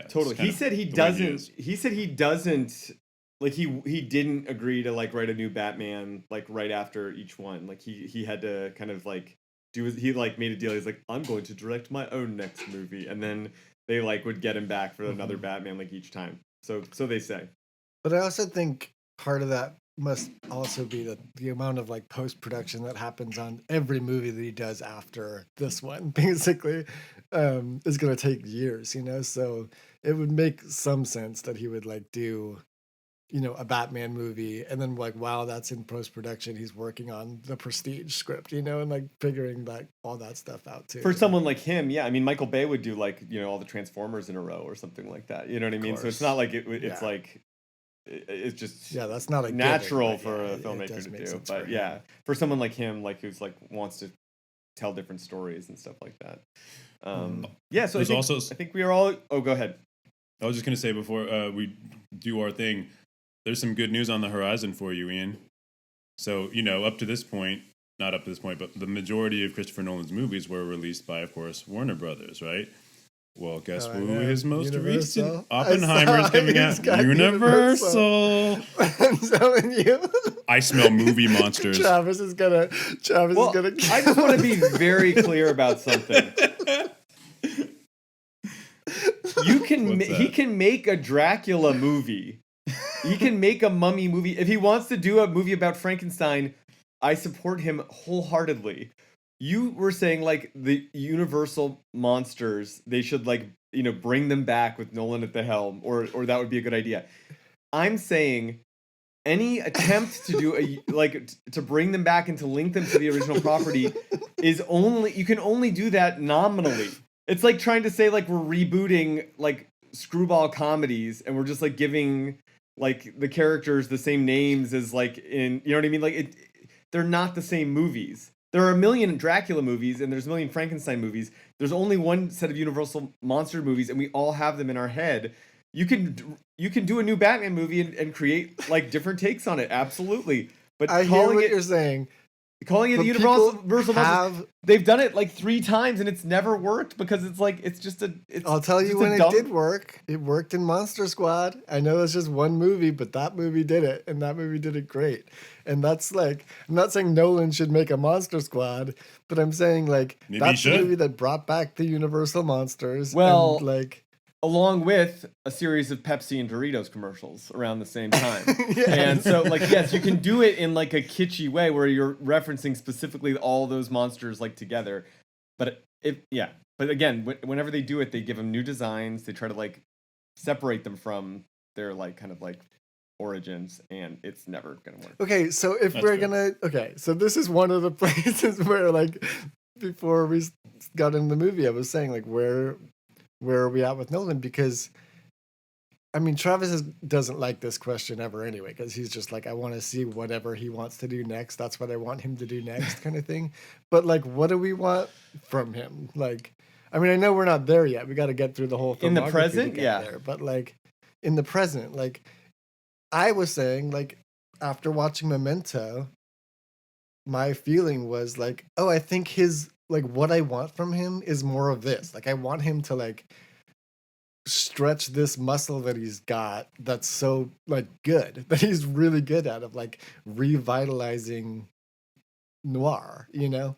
Totally. He said he doesn't. He said he doesn't. Like he didn't agree to like write a new Batman like right after each one. Like he had to kind of like he like made a deal. He's like, I'm going to direct my own next movie, and then they like would get him back for another Batman like each time. So they say. But I also think part of that must also be that the amount of like post-production that happens on every movie that he does after this one basically is going to take years, you know. So it would make some sense that he would like do, you know, a Batman movie, and then like while that's in post-production, he's working on the Prestige script, you know, and like figuring that all that stuff out too. For someone like him, yeah, I mean, Michael Bay would do like, you know, all the Transformers in a row or something like that. You know what I mean? So it's not like it's Yeah. like it's just That's not a natural given, but for yeah, a it filmmaker does to make do. sense But for yeah, him. for someone like him, like who's like wants to tell different stories and stuff like that. Yeah, so I think we are all. Oh, go ahead. I was just gonna say before we do our thing, there's some good news on the horizon for you, Ian. So, you know, up to this point, not up to this point, but the majority of Christopher Nolan's movies were released by, of course, Warner Brothers, right? Well, guess who his most Universal. recent Oppenheimer's coming out? Universal. I'm telling you. I smell movie monsters. Travis is gonna. I just want to be very clear about something. He can make a Dracula movie. He can make a mummy movie. If he wants to do a movie about Frankenstein, I support him wholeheartedly. You were saying like the Universal monsters, they should like, you know, bring them back with Nolan at the helm, or that would be a good idea. I'm saying any attempt to do to bring them back and to link them to the original property you can only do that nominally. It's like trying to say like we're rebooting like screwball comedies and we're just like giving like the characters the same names as like in, you know what I mean? Like they're not the same movies. There are a million Dracula movies and there's a million Frankenstein movies. There's only one set of Universal monster movies and we all have them in our head. You can do a new Batman movie and create like different takes on it. Absolutely. But I hear what you're saying. Calling it the Universal monsters, they've done it like 3 times and it's never worked because it's like I'll tell you when it did work. It worked in Monster Squad. I know it's just one movie, but that movie did it, and that movie did it great. And that's like, I'm not saying Nolan should make a Monster Squad, but I'm saying like that's the movie that brought back the Universal monsters. Well, and, like, along with a series of Pepsi and Doritos commercials around the same time. And so, like, yes, you can do it in, like, a kitschy way where you're referencing specifically all those monsters, like, together. But, But again, whenever they do it, they give them new designs. They try to, like, separate them from their, like, kind of, like, origins. And it's never going to work. Okay, so if we're going to... Okay, so this is one of the places where, like, before we got into the movie, I was saying, like, where are we at with Nolan? Because, I mean, Travis doesn't like this question ever anyway, because he's just like, I want to see whatever he wants to do next. That's what I want him to do next kind of thing. But, like, what do we want from him? Like, I mean, I know we're not there yet. We got to get through the whole filmography in the present, there. But, like, in the present, like, I was saying, like, after watching Memento, my feeling was like, oh, I think like what I want from him is more of this. Like I want him to like stretch this muscle that he's got that's so like good, that he's really good at, of like revitalizing noir, you know?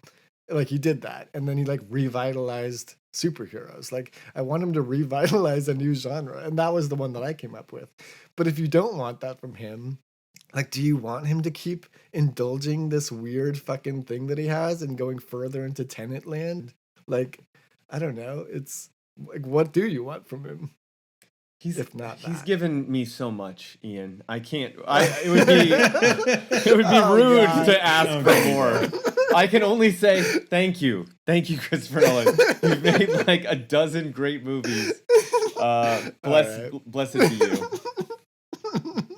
Like he did that. And then he like revitalized superheroes. Like I want him to revitalize a new genre. And that was the one that I came up with. But if you don't want that from him, like, do you want him to keep indulging this weird fucking thing that he has and going further into Tenet land? Like, I don't know. It's like, what do you want from him? He's given me so much, Ian. I can't. It would be rude to ask for more. I can only say thank you, Christopher Nolan. You've made like a dozen great movies. Blessed be you.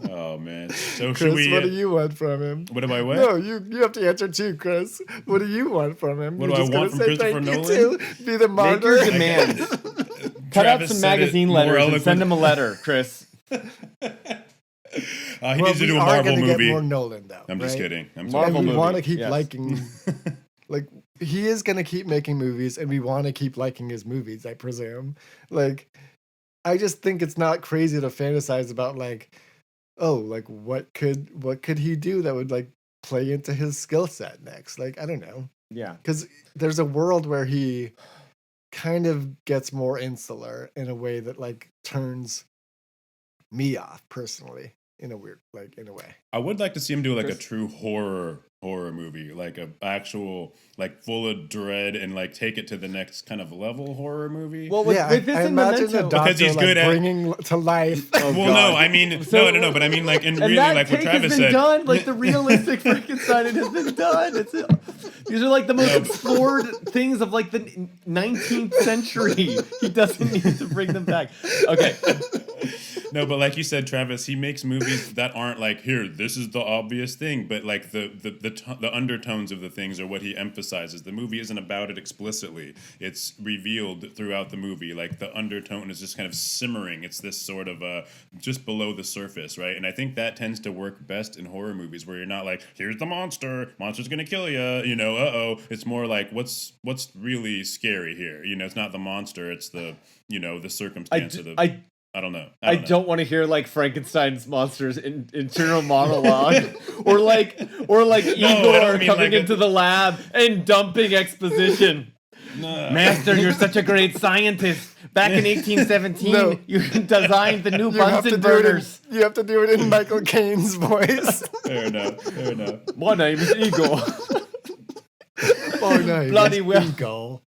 Oh man! So Chris, should we? What do you want from him? What do I want? No, you have to answer too, Chris. What do you want from him? What do I want from Christopher Nolan? Be the martyr. Make your demands. Cut out some magazine letters and send him a letter, Chris. He needs to do a Marvel movie. Get more Nolan, though. I'm just kidding. Marvel and we movie. Want to keep liking. Like he is going to keep making movies, and we want to keep liking his movies. I presume. Like, I just think it's not crazy to fantasize about like, oh, like what could he do that would like play into his skill set next? Like, I don't know. Yeah, because there's a world where he kind of gets more insular in a way that like turns me off personally. in a weird, like in a way. I would like to see him do like a Chris? true horror movie, like a actual like full of dread and like take it to the next kind of level horror movie. Well, with, Yeah, with this I in imagine the Memento, doctor Because he's good at- bringing to life. well, God. no, I mean, So- no, but I mean, like, in and really, that like what take Travis has been said. done. Like the realistic Frankenstein, it has been done. These are like the most No. explored things of like the 19th century. He doesn't need to bring them back. Okay, No, but like you said, Travis, he makes movies that aren't like, here, this is the obvious thing, but like the undertones of the things are what he emphasizes. The movie isn't about it explicitly. It's revealed throughout the movie. Like the undertone is just kind of simmering. It's this sort of just below the surface, right? And I think that tends to work best in horror movies where you're not like, here's the monster's gonna kill you, you know, It's more like, what's really scary here? You know, it's not the monster, it's the, you know, the circumstance of the... I don't know. I don't want to hear like Frankenstein's monsters internal monologue, or like Igor mean coming like into the lab and dumping exposition. No. Master, you're such a great scientist. Back in 1817, No. you designed the new You have to Bunsen do it. burners. You have to do it in Michael Caine's voice. Fair enough. My name is Igor. Oh no! Bloody well. Go.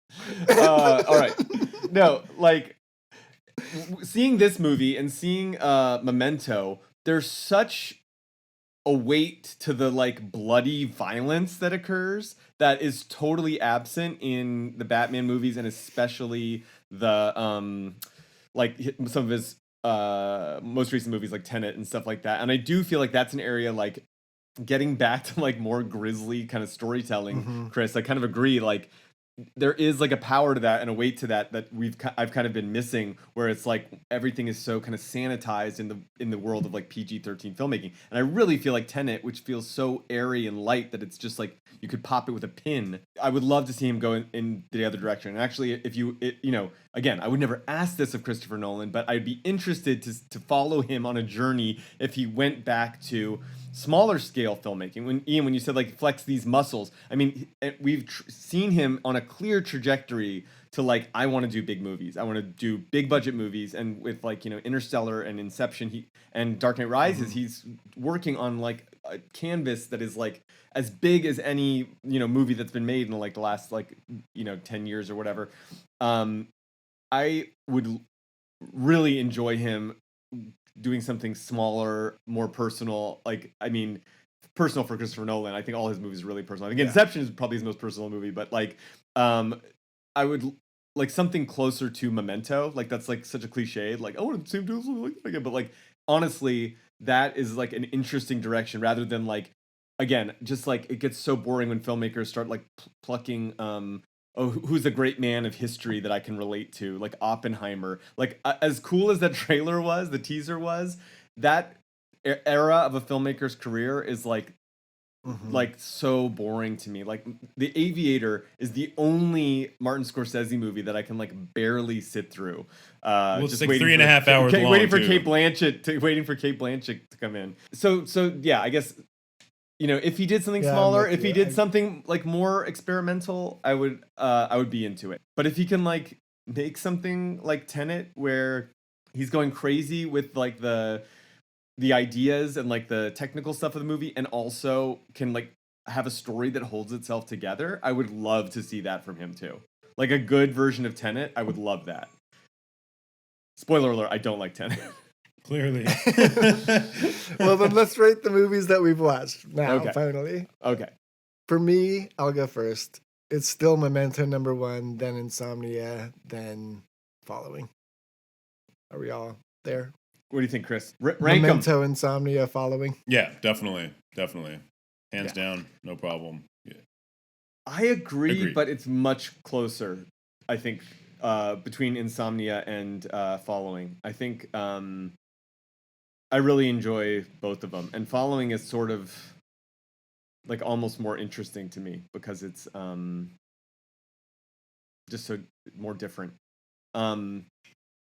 All right. No, like seeing this movie and seeing Memento, there's such a weight to the like bloody violence that occurs that is totally absent in the Batman movies, and especially the like some of his most recent movies like Tenet and stuff like that. And I do feel like that's an area like getting back to like more grisly kind of storytelling, Chris. I kind of agree. Like there is like a power to that and a weight to that I've kind of been missing, where it's like everything is so kind of sanitized in the world of like PG-13 filmmaking. And I really feel like Tenet, which feels so airy and light that it's just like you could pop it with a pin. I would love to see him go in the other direction. And actually, if you know, again, I would never ask this of Christopher Nolan, but I'd be interested to follow him on a journey if he went back to smaller scale filmmaking. When you said like flex these muscles, I mean, we've seen him on a clear trajectory to like, I want to do big movies. I want to do big budget movies. And with like, you know, Interstellar and Inception and Dark Knight Rises, he's working on like a canvas that is like as big as any, you know, movie that's been made in like the last like, you know, 10 years or whatever. I would really enjoy him doing something smaller, more personal. Like, I mean, personal for Christopher Nolan. I think all his movies are really personal. I think Inception is probably his most personal movie, but like, I would like something closer to Memento. Like that's like such a cliche. Like, I want to see him do something like that again. But like, honestly, that is like an interesting direction rather than like, again, just like it gets so boring when filmmakers start like plucking who's a great man of history that I can relate to, like Oppenheimer. Like as cool as that trailer was, the teaser was, that era of a filmmaker's career is like like so boring to me. Like The Aviator is the only Martin Scorsese movie that I can like barely sit through. Well, it's just like waiting 3.5 hours long, waiting for too. Kate Blanchett to come in. So yeah, I guess, you know, if he did something smaller, if he did something like more experimental, I would be into it. But if he can like make something like Tenet, where he's going crazy with like the ideas and like the technical stuff of the movie, and also can like have a story that holds itself together, I would love to see that from him too. Like a good version of Tenet, I would love that. Spoiler alert, I don't like Tenet. Clearly. Well, then let's rate the movies that we've watched now, Okay. finally. Okay. For me, I'll go first. It's still Memento number 1, then Insomnia, then Following. Are we all there? What do you think, Chris? Rank 'em. Memento, Insomnia, Following. Yeah, definitely. Hands down, no problem. Yeah. I agree, Agreed. but it's much closer, I think, between Insomnia and Following. I think I really enjoy both of them. And Following is sort of like almost more interesting to me because it's just so more different.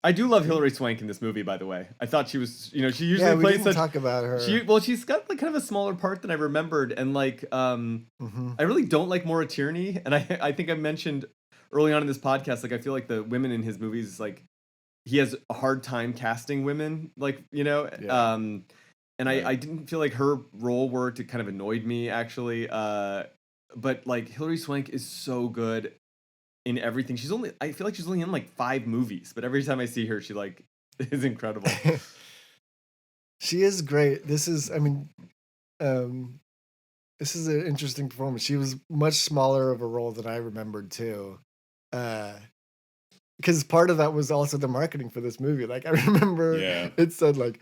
I do love Hilary Swank in this movie, by the way. I thought she was, you know, she usually we plays didn't such... talk about her. She's got like kind of a smaller part than I remembered, and like I really don't like Maura Tierney, and I think I mentioned early on in this podcast, like I feel like the women in his movies, like he has a hard time casting women, like, you know, and Right. I didn't feel like her role worked. It kind of annoyed me actually. But like Hilary Swank is so good in everything. I feel like she's only in like 5 movies, but every time I see her, she like is incredible. She is great. This is an interesting performance. She was much smaller of a role than I remembered too. Because part of that was also the marketing for this movie. Like I remember it said like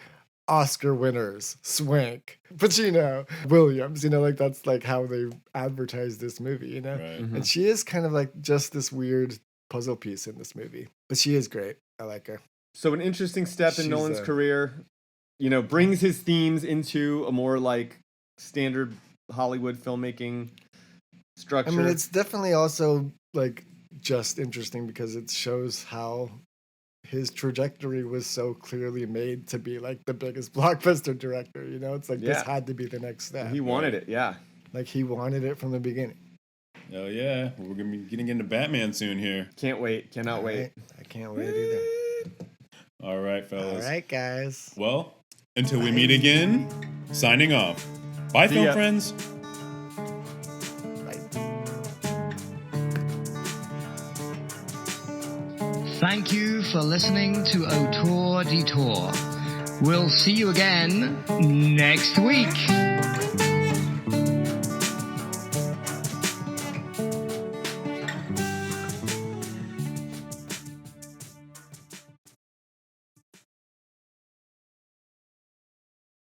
Oscar winners, Swank, Pacino, Williams, like that's like how they advertised this movie, Right. And she is kind of like just this weird puzzle piece in this movie. But she is great. I like her. So an interesting step in She's Nolan's career, brings his themes into a more like standard Hollywood filmmaking structure. I mean, it's definitely also like just interesting because it shows how his trajectory was so clearly made to be like the biggest blockbuster director. It's like this had to be the next step. He wanted it, yeah. Like he wanted it from the beginning. Oh yeah, we're gonna be getting into Batman soon here. Can't wait. Cannot wait. I can't wait either. All right, fellas. All right, guys. Well, until we meet again, signing off. Bye, See film ya. friends. Thank you for listening to Auteur Detour. We'll see you again next week.